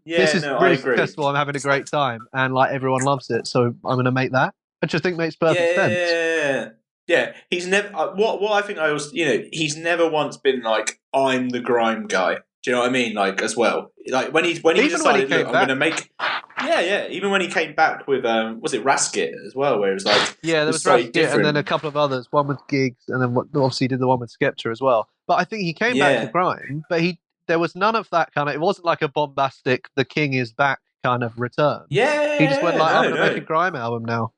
this is really successful. I'm having a great time, and like everyone loves it, so I'm going to make that. I just think makes perfect sense. Yeah. He's never. What I think I was, he's never once been like, I'm the grime guy. Do you know what I mean? Like, as well, like when he decided, look, I'm going to make. Yeah. Even when he came back with, was it Rasket as well, where it was like, there was Rasket, and then a couple of others. One with Gigs, and then obviously did the one with Skepta as well. But I think he came back to grime, but there was none of that kind of. It wasn't like a bombastic "The King is back" kind of return. He just went like, I'm going to make a grime album now.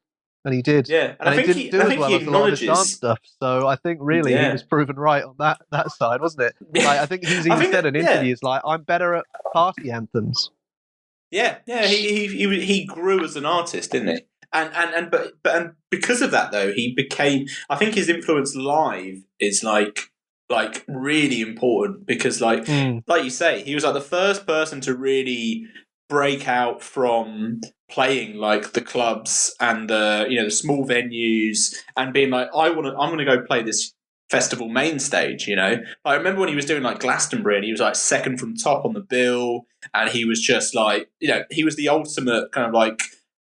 And he did. Yeah, and he didn't do as well as a lot of his dance stuff. So I think really he was proven right on that side, wasn't it? Like, I think he's even said in interviews, like, I'm better at party anthems. Yeah. He grew as an artist, didn't he? And because of that though, he became. I think his influence live is like really important because like you say, he was like the first person to really break out from playing like the clubs and the small venues and being like, I'm gonna go play this festival main stage. I remember when he was doing like Glastonbury and he was like second from top on the bill, and he was just like, he was the ultimate kind of like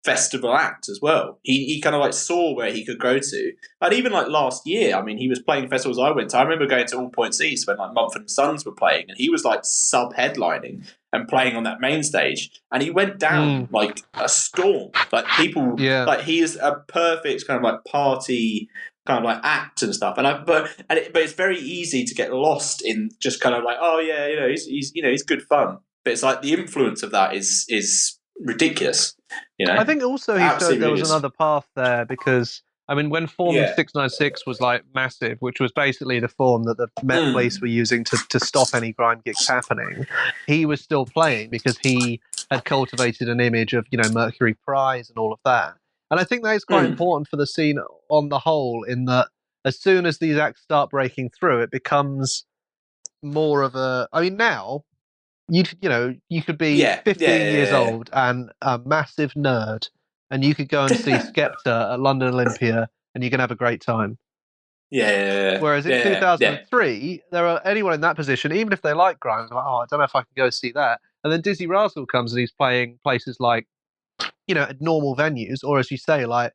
festival act as well. He kind of like saw where he could go to. And even like last year, I mean, he was playing festivals I went to. I remember going to All Points East when like Mumford & Sons were playing, and he was like sub-headlining and playing on that main stage, and he went down like a storm. Like people, like he is a perfect kind of like party kind of like act and stuff. But it's very easy to get lost in just kind of like, oh yeah, he's good fun. But it's like the influence of that is ridiculous. I think also he showed there was another path there because. I mean, when Form 696 was like massive, which was basically the form that the Met Police were using to stop any grime gigs happening, he was still playing because he had cultivated an image of, Mercury Prize and all of that. And I think that is quite important for the scene on the whole, in that as soon as these acts start breaking through, it becomes more of a. I mean, now you could be 15 years old and a massive nerd. And you could go and see Skepta at London Olympia, and you can have a great time. Yeah. Whereas in 2003, there are anyone in that position, even if they like grime, like, oh, I don't know if I can go see that. And then Dizzee Rascal comes and he's playing places like, at normal venues, or as you say, like,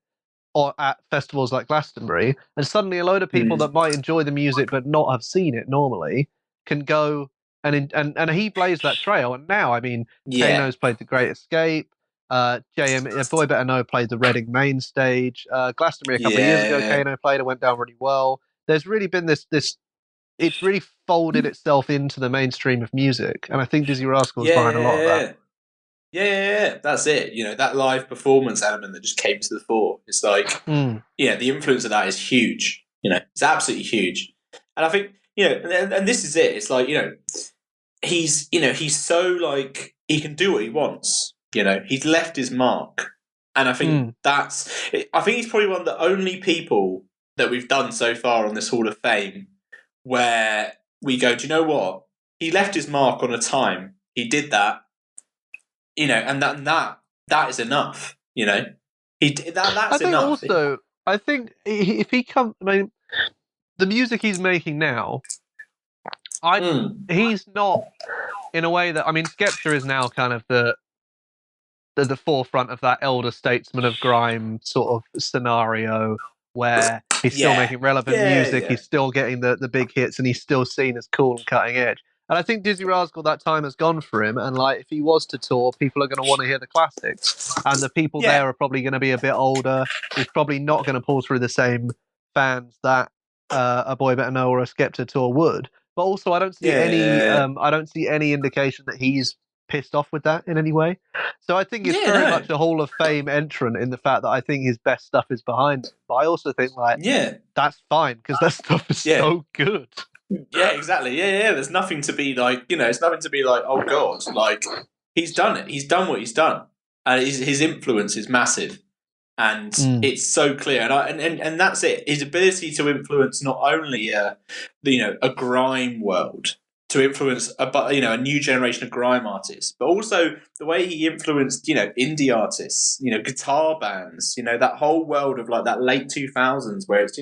or at festivals like Glastonbury, and suddenly a load of people that might enjoy the music but not have seen it normally can go and he blazed that trail. And now, I mean, Kano's played The Great Escape. Boy Better Know played the Reading main stage. Glastonbury a couple of years ago, Kano played and went down really well. There's really been this. It's really folded itself into the mainstream of music, and I think Dizzee Rascal is behind a lot of that. Yeah, that's it. That live performance element that just came to the fore. It's like, the influence of that is huge. It's absolutely huge. And I think, and this is it. It's like, he's so like, he can do what he wants. He's left his mark. And I think I think he's probably one of the only people that we've done so far on this Hall of Fame where we go, do you know what? He left his mark on a time. He did that. And that is enough. That's I think enough. Also, I think if he comes, I mean, the music he's making now, he's not in a way that, I mean, Skepta is now kind of the forefront of that elder statesman of grime sort of scenario where he's still making relevant music, he's still getting the big hits, and he's still seen as cool and cutting edge. And I think Dizzee Rascal, that time has gone for him. And like, if he was to tour, people are going to want to hear the classics. And the people there are probably going to be a bit older. He's probably not going to pull through the same fans that a Boy Better Know or a Skepta tour would. But also, I don't see any indication that he's pissed off with that in any way. So I think it's very much a Hall of Fame entrant in the fact that I think his best stuff is behind him. But I also think that's fine because that stuff is so good. Yeah, exactly. Yeah. There's nothing to be like, it's nothing to be like, oh God, like he's done it. He's done what he's done, and his influence is massive, and it's so clear. And that's it. His ability to influence not only a grime world, to influence a new generation of grime artists, but also the way he influenced indie artists, guitar bands, that whole world of like that late 2000s where it's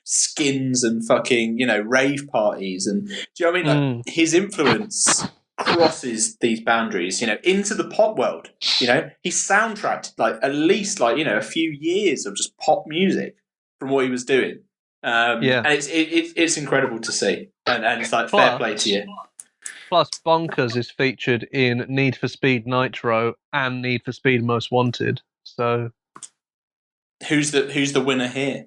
skins and fucking rave parties, and do you know what I mean? Like his influence crosses these boundaries, into the pop world. He soundtracked like at least like a few years of just pop music from what he was doing. And it's incredible to see, and it's like fair play to you. Plus, Bonkers is featured in Need for Speed Nitro and Need for Speed Most Wanted. So, who's the winner here?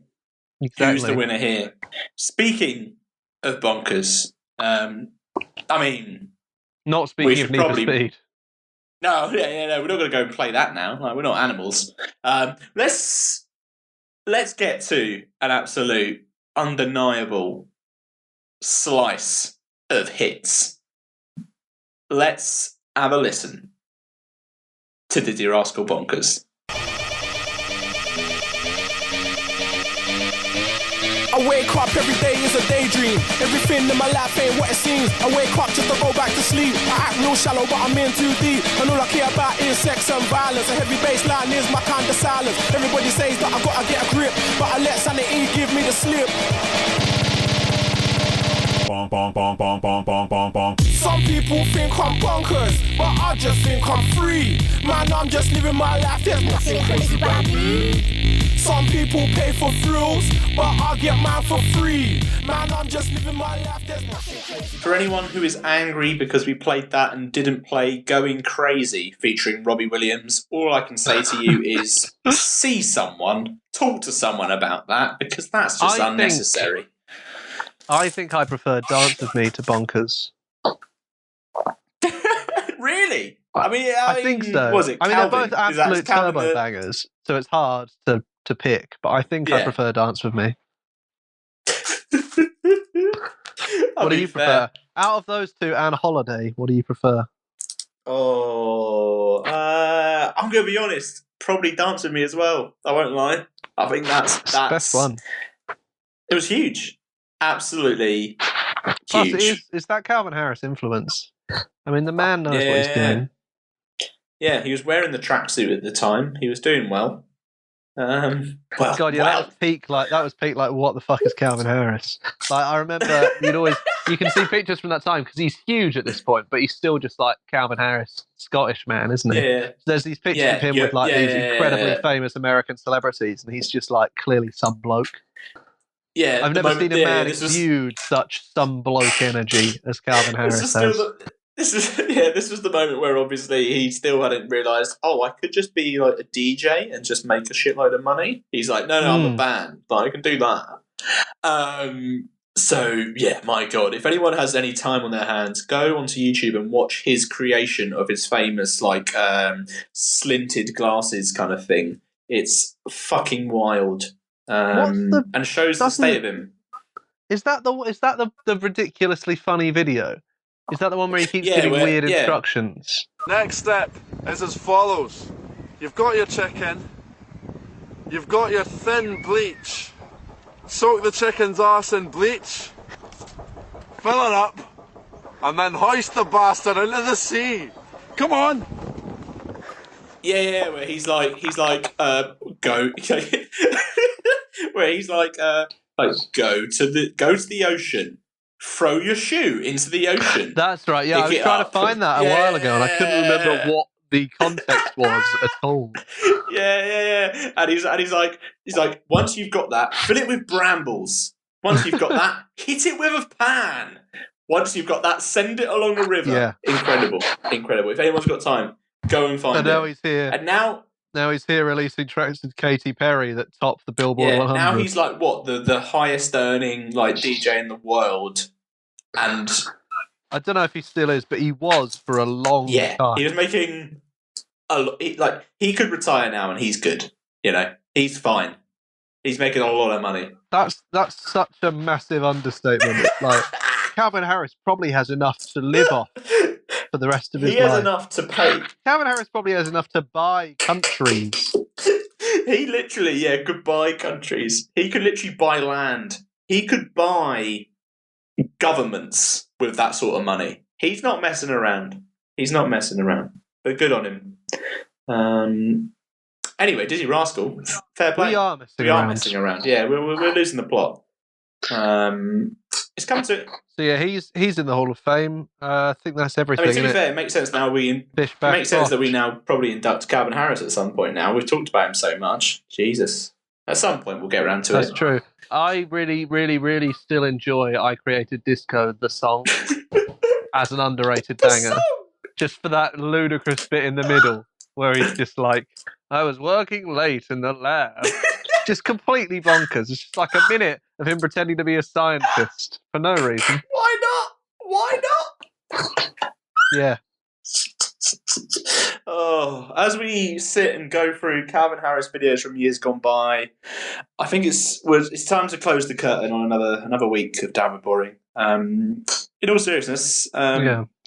Exactly. Who's the winner here? Speaking of Bonkers, I mean, not speaking of Need for Speed. No, no, we're not going to go and play that now. Like, we're not animals. Let's get to an absolute undeniable slice of hits. Let's have a listen to Dizzee Rascal Bonkers. I wake up every day is a daydream. Everything in my life ain't what it seems. I wake up just to go back to sleep. I act real shallow, but I'm in too deep. And all I care about is sex and violence. A heavy baseline is my kind of silence. Everybody says that I gotta get a grip, but I let sanity give me the slip. Some people think I'm bonkers, but I just think I'm free. Man, I'm just living my life, there's nothing crazy about me. Some people pay for thrills, but I get mine for free. Man, I'm just living my life, there's nothing crazy. For anyone who is angry because we played that and didn't play Going Crazy featuring Robbie Williams, all I can say to you is see someone, talk to someone about that, because that's just unnecessary. I think I prefer Dance With Me to Bonkers. Really? I mean, think so. Was it Calvin? They're both absolute turbo bangers, so it's hard to pick, but I think I prefer Dance With Me. What do you prefer? Out of those two and Holiday, what do you prefer? Oh, I'm going to be honest, probably Dance With Me as well. I won't lie. I think that's the best one. It was huge. Absolutely Plus, huge. it's that Calvin Harris influence. I mean, the man knows what he's doing. Yeah, he was wearing the tracksuit at the time. He was doing well. Well, God, yeah, that was peak. Like, what the fuck is Calvin Harris? Like, I remember you can see pictures from that time because he's huge at this point, but he's still just like Calvin Harris, Scottish man, isn't he? Yeah. So there's these pictures of him with like these incredibly famous American celebrities, and he's just like clearly some bloke. Yeah, I've never seen a man exude such some bloke energy as Calvin Harris has. This was the moment where obviously he still hadn't realised, I could just be like a DJ and just make a shitload of money. He's like, no, I'm a band, but I can do that. So yeah, my God, if anyone has any time on their hands, go onto YouTube and watch his creation of his famous like slinted glasses kind of thing. It's fucking wild, and shows the state of him. Is that the ridiculously funny video? Is that the one where he keeps giving weird instructions? Next step is as follows. You've got your chicken. You've got your thin bleach. Soak the chicken's arse in bleach. Fill it up. And then hoist the bastard into the sea. Come on. Yeah, where he's like, go. Where he's like, go to the ocean. Throw your shoe into the ocean. That's right. Yeah, I was trying to find that a while ago, and I couldn't remember what the context was at all. Yeah. And he's like, once you've got that, fill it with brambles. Once you've got that, hit it with a pan. Once you've got that, send it along the river. Yeah. Incredible. If anyone's got time, go and find it. And now he's here. And now he's here releasing tracks with Katy Perry that top the Billboard 100. Now he's like the highest earning like DJ in the world, and I don't know if he still is, but he was for a long time. He was making a lot. He could retire now, and he's good. He's fine. He's making a lot of money. That's such a massive understatement. Like Calvin Harris probably has enough to live off for the rest of his life. He has enough to pay. Calvin Harris probably has enough to buy countries. He literally, could buy countries. He could literally buy land. He could buy governments with that sort of money. He's not messing around. But good on him. Anyway, Dizzee Rascal, fair play. We are messing around. Yeah, we're losing the plot. It's come to. So yeah, he's in the Hall of Fame. I think that's everything. I mean, to be fair, it makes sense now. That we now probably induct Calvin Harris at some point. Now we've talked about him so much. Jesus, at some point we'll get around to it. That's true. I really, really, really still enjoy "I Created Disco" the song as an underrated banger. Just for that ludicrous bit in the middle where he's just like, "I was working late in the lab." Just completely bonkers. It's just like a minute of him pretending to be a scientist for no reason. Why not? Yeah. As we sit and go through Calvin Harris videos from years gone by, I think it's time to close the curtain on another week of Downward Boring. In all seriousness,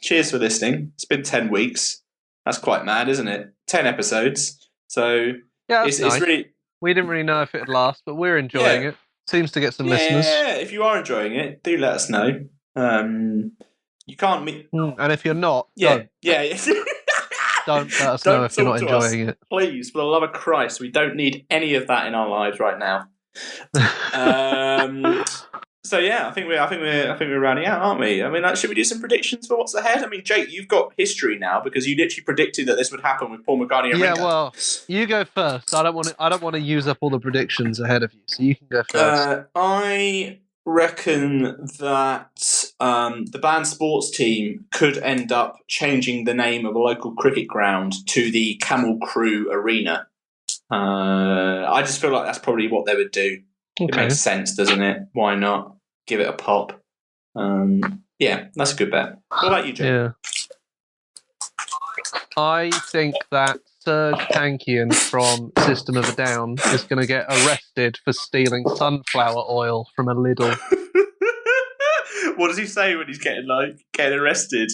cheers for listening. It's been 10 weeks. That's quite mad, isn't it? 10 episodes. So it's nice. Really. We didn't really know if it'd last, but we're enjoying it. Seems to get some listeners. Yeah, if you are enjoying it, do let us know. You can't meet. And if you're not, don't let us know if you're not enjoying it. Please, for the love of Christ, we don't need any of that in our lives right now. So yeah, I think we're rounding out, aren't we? I mean, should we do some predictions for what's ahead? I mean, Jake, you've got history now because you literally predicted that this would happen with Paul McCartney and Ringo. Yeah, well, you go first. I don't want to use up all the predictions ahead of you, so you can go first. I reckon that the band sports team could end up changing the name of a local cricket ground to the Camel Crew Arena. I just feel like that's probably what they would do. Okay. It makes sense, doesn't it? Why not? Give it a pop. Yeah, that's a good bet. What about you, Jay? Yeah. I think that Serge Tankian from System of a Down is going to get arrested for stealing sunflower oil from a Lidl. What does he say when he's getting arrested?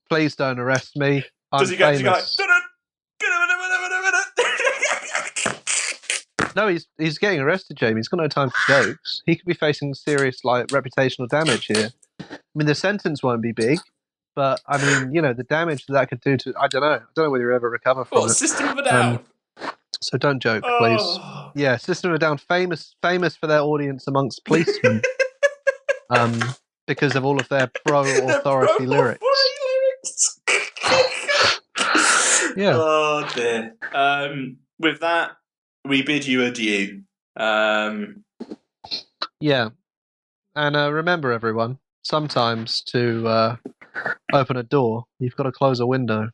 Please don't arrest me. Does he go like, No, he's getting arrested, Jamie. He's got no time for jokes. He could be facing serious reputational damage here. I mean, the sentence won't be big, but I mean, the damage that could do to, I don't know whether you ever recover from it. System of a Down? So don't joke, please. Yeah, System of a Down, famous for their audience amongst policemen, because of all of their pro-authority lyrics. Yeah. Oh dear. With that, we bid you adieu. Yeah. And remember, everyone, sometimes to open a door, you've got to close a window.